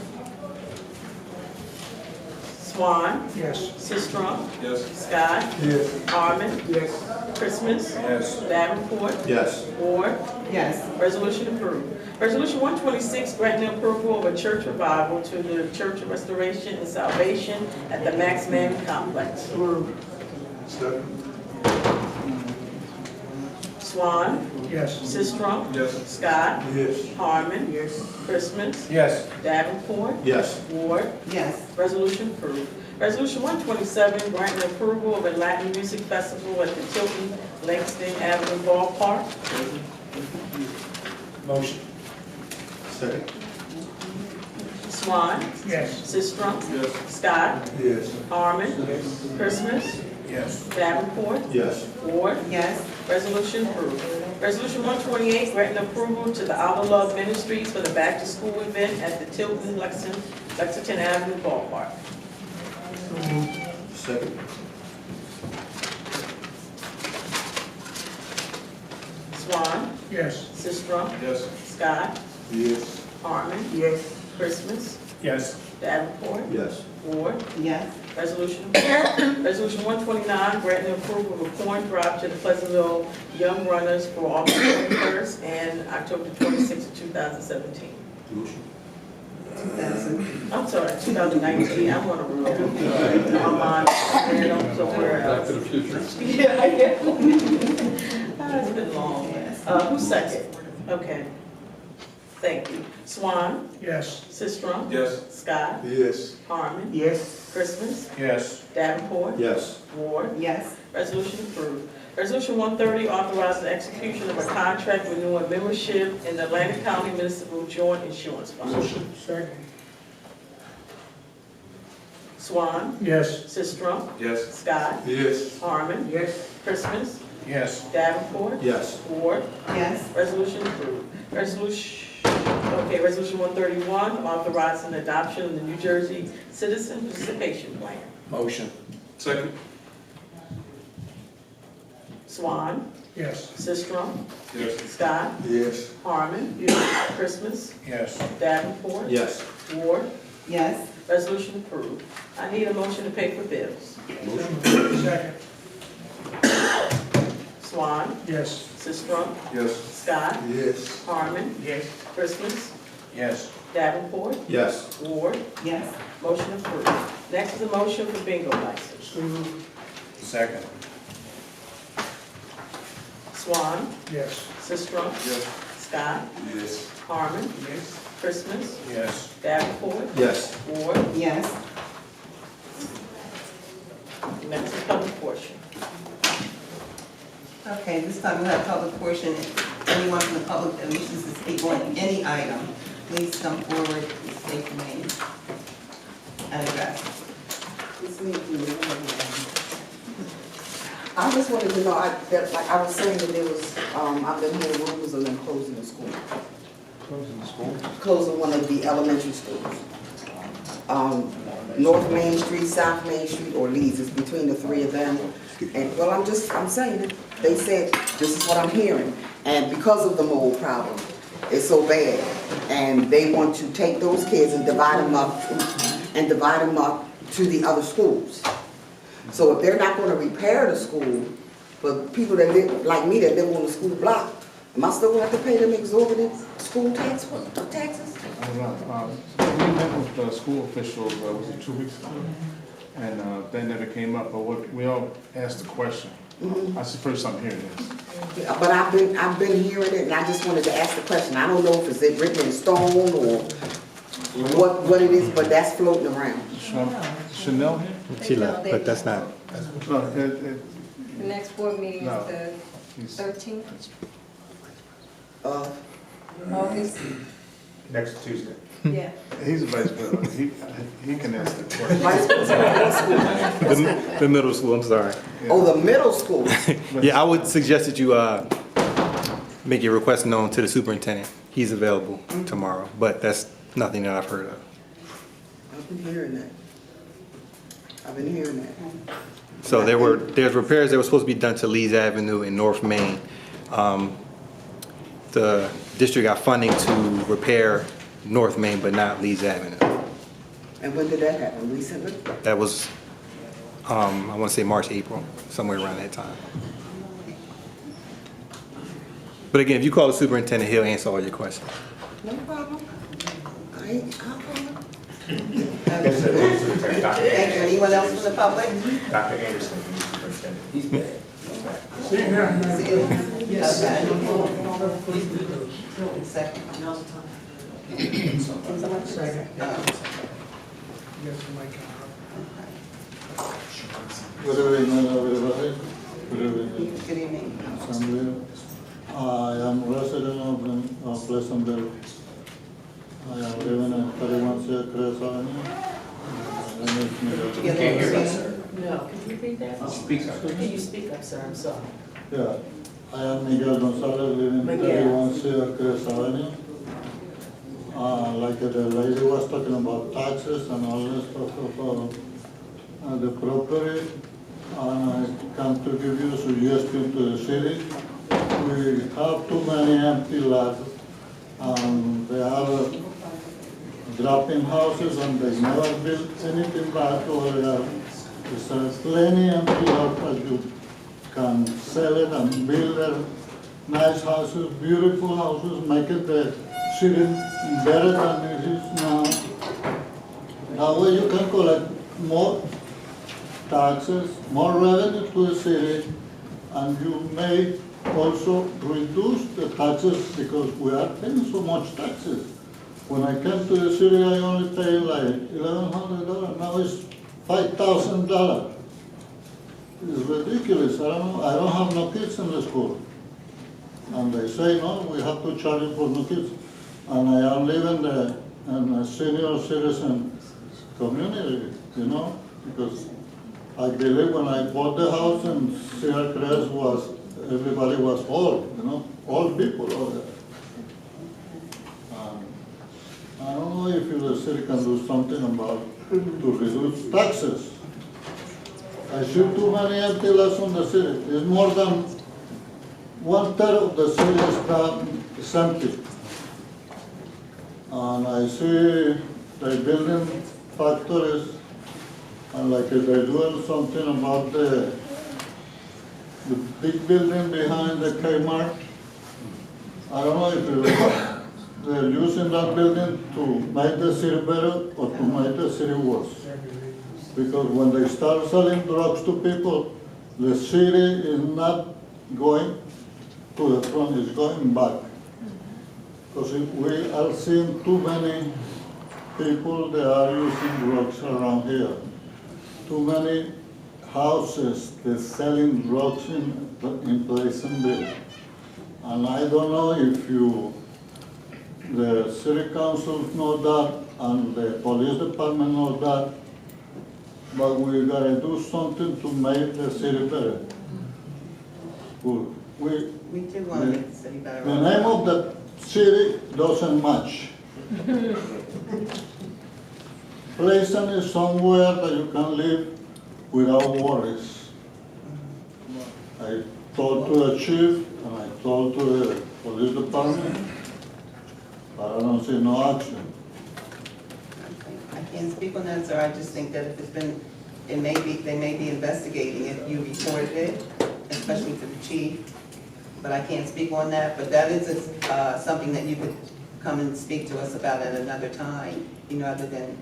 Swan. Yes. Sistrum. Yes. Scott. Yes. Harmon. Yes. Christmas. Yes. Davenport. Yes. Ward. Yes. Resolution approved. Resolution 126, granting approval of a church revival to the Church of Restoration and Salvation at the Max Mann Complex. Second. Swan. Yes. Sistrum. Yes. Scott. Yes. Harmon. Christmas. Yes. Davenport. Yes. Ward. Yes. Resolution approved. Resolution 127, granting approval of a Latin music festival at the Tilton Langston Avenue Ballpark. Motion. Second. Swan. Yes. Sistrum. Yes. Scott. Yes. Harmon. Christmas. Yes. Davenport. Yes. Ward. Yes. Resolution approved. Resolution 128, granting approval to the Outer Love Ministries for the back-to-school event at the Tilton Lexington Avenue Ballpark. Second. Swan. Yes. Sistrum. Yes. Scott. Yes. Harmon. Christmas. Yes. Davenport. Yes. Ward. Yes. Resolution approved. Resolution 129, granting approval of a coin drop to the Pleasantville Young Runners for August 21st and October 26th of 2017. Motion. I'm sorry, 2019, I'm on a roll. My mind, man, I'm somewhere Back else. to the future. Yeah, I am. It's been long. Who's second? Okay. Thank you. Swan. Yes. Sistrum. Yes. Scott. Yes. Harmon. Yes. Christmas. Yes. Davenport. Yes. Ward. Yes. Resolution approved. Resolution 130, authorizing the execution of a contract renewing membership in the Atlantic County Municipal Joint Insurance Fund. Motion. Second. Swan. Yes. Sistrum. Yes. Scott. Yes. Harmon. Yes. Christmas. Yes. Davenport. Yes. Ward. Yes. Resolution approved. Resolution 131, authorizing adoption of the New Jersey Citizen Participation Plan. Motion. Second. Swan. Yes. Sistrum. Yes. Scott. Yes. Harmon. Christmas. Yes. Davenport. Yes. Ward. Yes. Resolution approved. I need a motion to pay for bills. Motion. Second. Swan. Yes. Sistrum. Yes. Scott. Yes. Harmon. Yes. Christmas. Yes. Davenport. Yes. Ward. Yes. Motion approved. Next is a motion for bingo license. Second. Swan. Yes. Sistrum. Yes. Scott. Yes. Harmon. Yes. Christmas. Yes. Davenport. Yes. Ward. Yes. Next is public portion. Okay, this time we'll have public portion. Anyone from the public that wishes to speak on any item, please come forward, state your name and address. I just wanted to know, like I was saying that there was, I've been hearing rumors of them closing the school. Closing the school? Closing one of the elementary schools. North Main Street, South Main Street, or Leeds, it's between the three of them. And, well, I'm saying it. They said, this is what I'm hearing. And because of the mold problem, it's so bad. And they want to take those kids and divide them up to the other schools. So if they're not going to repair the school, but people that live, like me, that live on the school block, am I still going to have to pay them exorbitant school taxes? I don't know. We met with the school officials, was it 2 weeks ago? And that never came up, but we all asked the question. That's the first time hearing this. Yeah, but I've been hearing it, and I just wanted to ask the question. I don't know if it's written in stone or what it is, but that's floating around. Chanel here? She left, but that's not. No, The next board meeting No. is the 13th Of August. Next Tuesday. Yeah. he's the vice president. He can answer the question. The middle school, I'm sorry. Oh, the middle school. Yeah, I would suggest that you make your request known to the superintendent. He's available tomorrow, but that's nothing that I've heard of. I've been hearing that. So there's repairs that were supposed to be done to Leeds Avenue in North Main. The district got funding to repair North Main, but not Leeds Avenue. And when did that happen? Recently? That was, I want to say March, April, somewhere around that time. But again, if you call the superintendent, he'll answer all your questions. No problem. I'll call him. Thank you. Anyone else from the public? Dr. Anderson, he's back. See you here. Good evening, everybody. Good evening. Good evening. Assembly. I am resident of Pleasantville. I am living at 31 Crest Avenue. Can't hear you, sir. No, could you repeat that? Speak up. Can you speak up, sir? I'm sorry. Yeah, I am Miguel Gonzalez, living at 31 Crest Avenue. Like the lady was talking about taxes and all this stuff about the property, and I come to give you a suggestion to the city. We have too many empty lots. They are dropping houses and they never build anything back over there. There's plenty empty lots that you can sell it and build nice houses, beautiful houses, make it the city better than it is now. That way you can collect more taxes, more revenue to the city, and you may also reduce the taxes because we are paying so much taxes. When I came to the city, I only paid like $1,100. Now it's $5,000. It's ridiculous. I don't have no kids in the school. And they say, no, we have to charge you for no kids. And I am living in a senior citizen community, because I believe when I bought the house in Sierra Crest everybody was old, old people over there. I don't know if the city can do something about to reduce taxes. I see too many empty lots on the city. It's more than 1/3 of the city is empty. And I see they're building factories, and like they're doing something about the big building behind the Kmart. I don't know if they're using that building to make the city better or to make the city worse. Because when they start selling drugs to people, the city is not going to the front, it's going back. Because we are seeing too many people that are using drugs around here. Too many houses, they're selling drugs in Pleasantville. And I don't know if the city council know that and the police department know that, but we gotta do something to make the city better. We do want to make the city better. The name of the city doesn't match. Pleasant is somewhere that you can live without worries. I talked to the chief and I talked to the police department, but I don't see no action. I can't speak on that, sir. I just think that if it's been, they may be investigating if you reported it, especially to the chief. But I can't speak on that, but that is something that you could come and speak to us about at another time, other than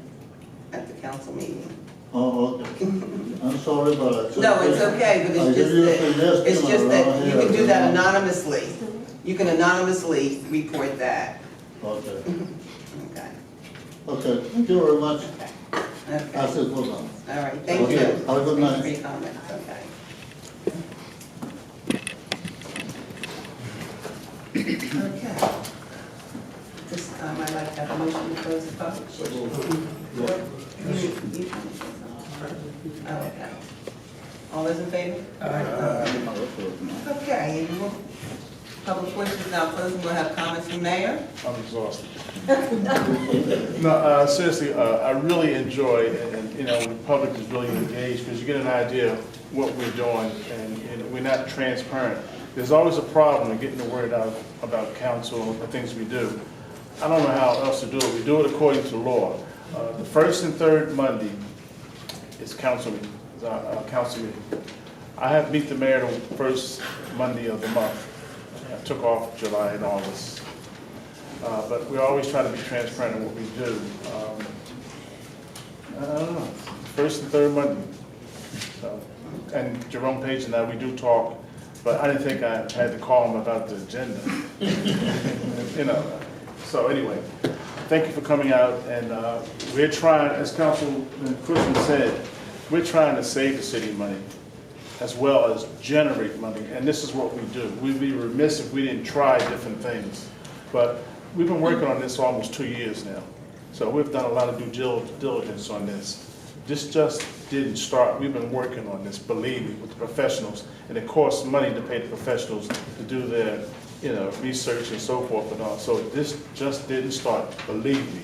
at the council meeting. Oh, okay. I'm sorry, but No, it's okay, but it's just that you can do that anonymously. You can anonymously report that. Okay. Okay. Okay, thank you very much. Okay. That's it for now. All right, thank you. Okay, have a good night. Thank you for your comments, okay. Okay. This time I'd like to have a motion to close the public. Okay. All those in favor? Okay, public portion is now closed, and we'll have comments from mayor. I'm exhausted. No, seriously, I really enjoy, and when the public is really engaged, because you get an idea of what we're doing, and we're not transparent. There's always a problem in getting the word out about council and the things we do. I don't know how else to do it. We do it according to law. The first and third Monday is council meeting. Council meeting. I have to meet the mayor the first Monday of the month. I took off July and August. But we always try to be transparent in what we do. I don't know, first and third Monday. So, and Jerome Page and I, we do talk, but I didn't think I had to call him about the agenda. So anyway, thank you for coming out, and we're trying, as Councilman Christian said, we're trying to save the city money as well as generate money, and this is what we do. We'd be remiss if we didn't try different things. But we've been working on this almost 2 years now, so we've done a lot of due diligence on this. This just didn't start. We've been working on this, believe me, with the professionals, and it costs money to pay the professionals to do their research and so forth and all. So this just didn't start, believe me.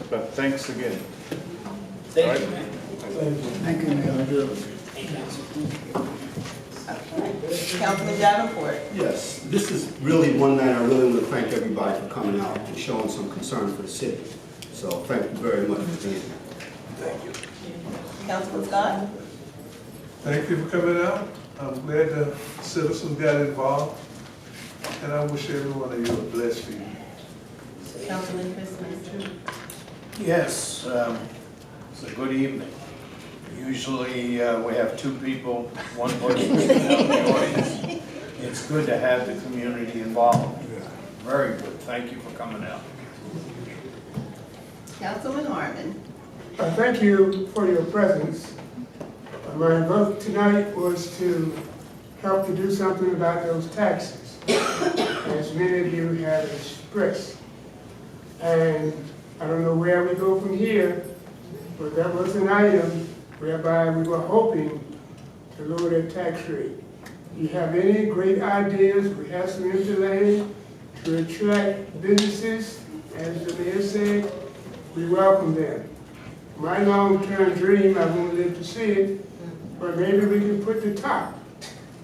But thanks again. Thank you, man. Thank you, Mayor. Councilman Davenport. Yes, this is really one night I really want to thank everybody for coming out and showing some concern for the city. So thank you very much for being here. Thank you. Councilman Scott. Thank you for coming out. I'm glad the citizens got involved, and I wish every one of you a blessed evening. Councilman Christmas. Yes, it's a good evening. Usually we have two people, one person sitting out in the audience. It's good to have the community involved. Very good. Thank you for coming out. Councilman Harmon. Thank you for your presence. My vote tonight was to help to do something about those taxes, as many of you have expressed. And I don't know where we go from here, but that was an item whereby we were hoping to lower that tax rate. You have any great ideas? We have some empty land to attract businesses, as the mayor said, we welcome them. My long-term dream, I won't live to see it, but maybe we can put the top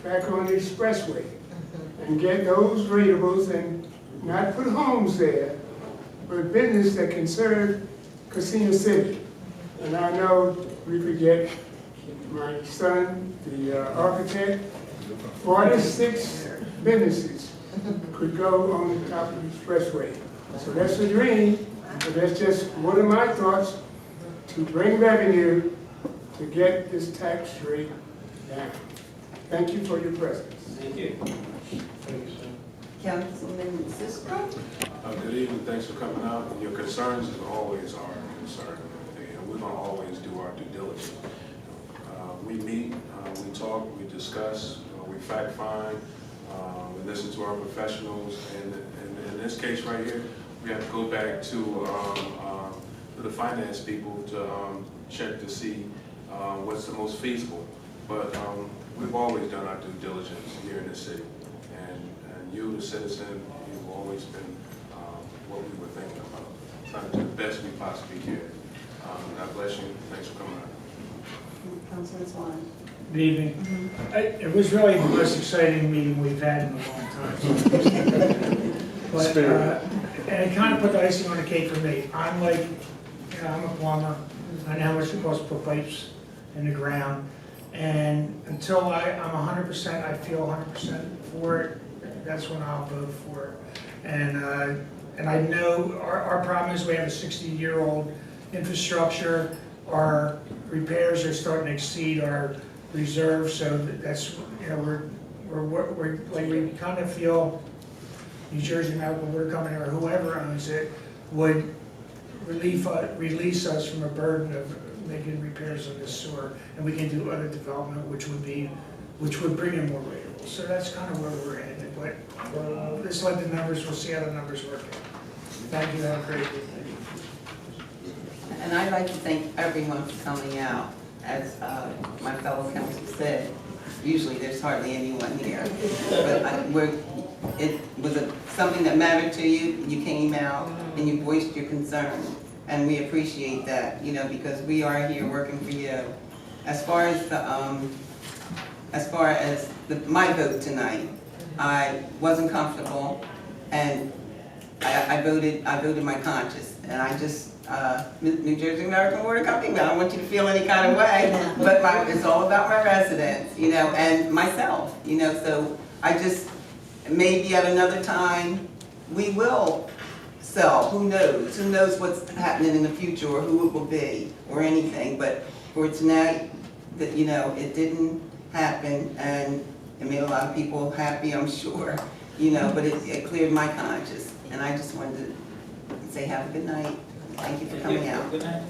back on the expressway and get those rateables and not put homes there, but business that can serve Casino City. And I know we could get my son, the architect, 46 businesses could go on the top of the expressway. So that's a dream, but that's just one of my thoughts to bring revenue to get this tax rate down. Thank you for your presence. Thank you. Councilman Cisco. Good evening, thanks for coming out. Your concerns as always are a concern, and we're gonna always do our due diligence. We meet, we talk, we discuss, we fact find, and listen to our professionals, and in this case right here, we have to go back to the finance people to check to see what's the most feasible. But we've always done our due diligence here in the city, and you, the citizen, you've always been what we were thinking about, trying to do the best we possibly can. God bless you. Thanks for coming out. Councilman Swan. Good evening. It was really the most exciting meeting we've had in a long time. But, and it kind of put the icing on the cake for me. I'm like, you know, I'm a plumber. I know how much it costs to put pipes in the ground. And until I'm 100%, I feel 100% for it, that's when I'll vote for it. And I know our problem is we have a 60-year-old infrastructure. Our repairs are starting to exceed our reserve, so that's, you know, we're like, we kind of feel New Jersey American Water Company or whoever owns it would release us from a burden of making repairs on this sewer, and we can do other development which would bring in more rateables. So that's kind of where we're headed. But let's let the numbers, we'll see how the numbers work out. Thank you, have a great day. And I'd like to thank everyone for coming out. As my fellow council said, usually there's hardly anyone here. But it was something that mattered to you. You came out and you voiced your concern. And we appreciate that, you know, because we are here working for you. As far as my vote tonight, I wasn't comfortable, and I voted my conscience, and I just, New Jersey American Water Company, I don't want you to feel any kind of way, but it's all about my residents, you know, and myself, you know, so I just, maybe at another time, we will sell, who knows what's happening in the future, or who it will be, or anything, but for tonight, that, you know, it didn't happen, and it made a lot of people happy, I'm sure, you know, but it cleared my conscience, and I just wanted to say have a good night. Thank you for coming out. Good night.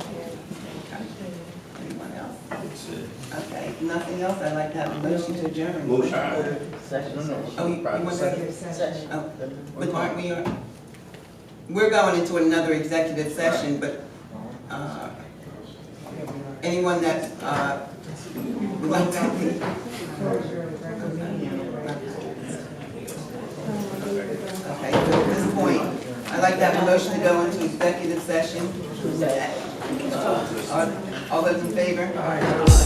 Anyone else? Okay, nothing else, I'd like to have a motion to adjourn. Motion. Oh, you want to? Session. Oh, but aren't we, we're going into another executive session, but anyone that would like to. Okay, so at this point, I'd like to have a motion to go into executive session. All those in favor? Aye.